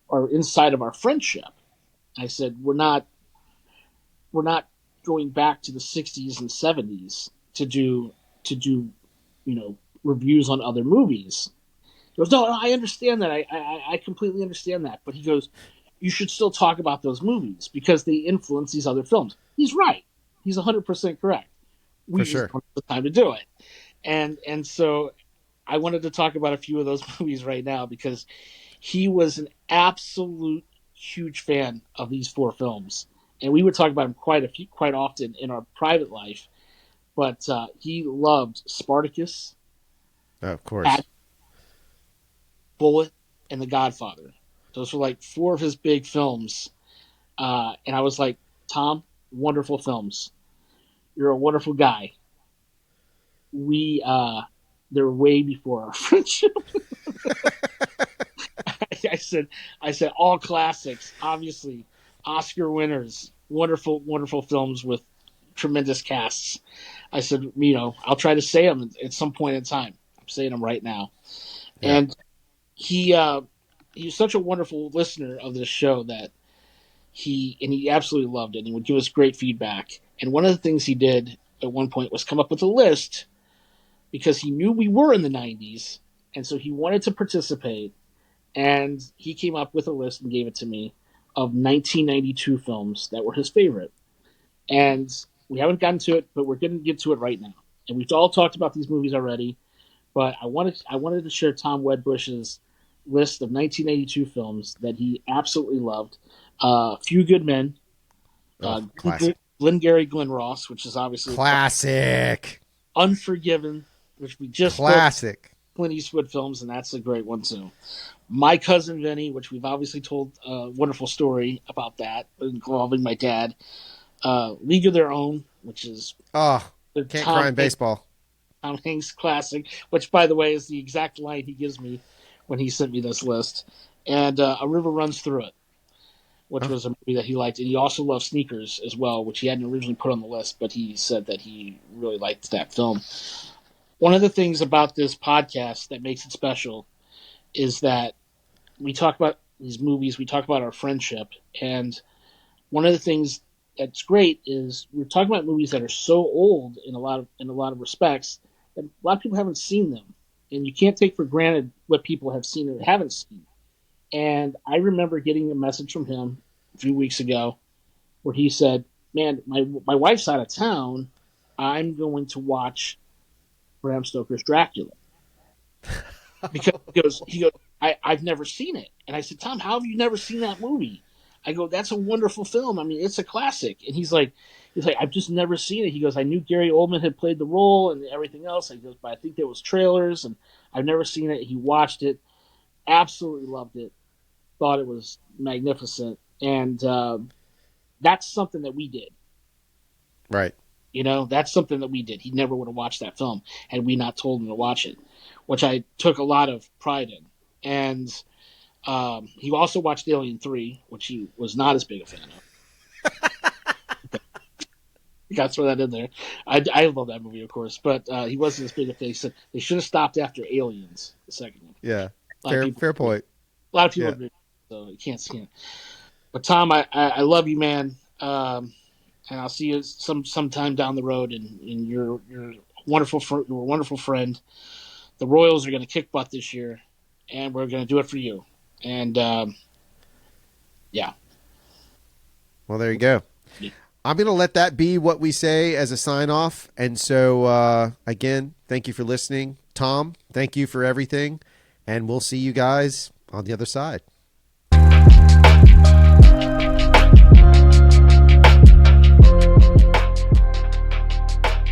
are inside of our friendship. I said, we're not going back to the 60s and 70s to do reviews on other movies. He goes, no, I understand that. I completely understand that. But he goes, you should still talk about those movies because they influence these other films. He's right. He's 100% correct. We just don't have the time to do it. And so I wanted to talk about a few of those movies right now, because he was an absolute huge fan of these 4 films. And we would talk about him quite often in our private life. But he loved Spartacus, of course, Bullet, and The Godfather. Those were like 4 of his big films. And I was like, Tom, wonderful films. You're a wonderful guy. We they're way before our friendship. I said all classics, obviously Oscar winners, wonderful films with tremendous casts. I said, I'll try to say them at some point in time. I'm saying them right now. Yeah. And he was such a wonderful listener of this show that he absolutely loved it. And he would give us great feedback. And one of the things he did at one point was come up with a list because he knew we were in the 90s, and so he wanted to participate. And he came up with a list and gave it to me of 1992 films that were his favorite. And we haven't gotten to it, but we're going to get to it right now. And we've all talked about these movies already, but I wanted to share Tom Wedbush's list of 1982 films that he absolutely loved. Few Good Men, Classic. Glengarry Glen Ross, which is obviously Classic. Unforgiven, which we just Classic. Clint Eastwood films, and that's a great one too. My Cousin Vinny, which we've obviously told a wonderful story about that involving my dad. League of Their Own, which is can't cry in baseball. Tom Hanks classic, which by the way is the exact line he gives me when he sent me this list. And A River Runs Through It, which was a movie that he liked. And he also loved Sneakers as well, which he hadn't originally put on the list, but he said that he really liked that film. One of the things about this podcast that makes it special is that we talk about these movies, we talk about our friendship, and one of the things that's great is we're talking about movies that are so old in a lot of respects that a lot of people haven't seen them, and you can't take for granted what people have seen or haven't seen. And I remember getting a message from him a few weeks ago where he said, "Man, my wife's out of town. I'm going to watch Bram Stoker's Dracula." Because he goes, I've never seen it. And I said, "Tom, how have you never seen that movie?" I go, "That's a wonderful film. I mean, it's a classic." And he's like, "I've just never seen it." He goes, "I knew Gary Oldman had played the role and everything else." He goes, "But I think there was trailers and I've never seen it." He watched it, absolutely loved it, thought it was magnificent. And that's something that we did. Right. That's something that we did. He never would have watched that film had we not told him to watch it, which I took a lot of pride in. And he also watched Alien 3, which he was not as big a fan of. Got to throw that in there. I love that movie, of course, but he wasn't as big a fan. He said they should have stopped after Aliens, the second one. Yeah, fair point. A lot of people agree, so you can't see it. But Tom, I love you, man. And I'll see you sometime down the road. And you're a wonderful friend. The Royals are going to kick butt this year, and we're going to do it for you. And yeah. Well, there you go. Yeah. I'm going to let that be what we say as a sign off. And so, again, thank you for listening. Tom, thank you for everything. And we'll see you guys on the other side.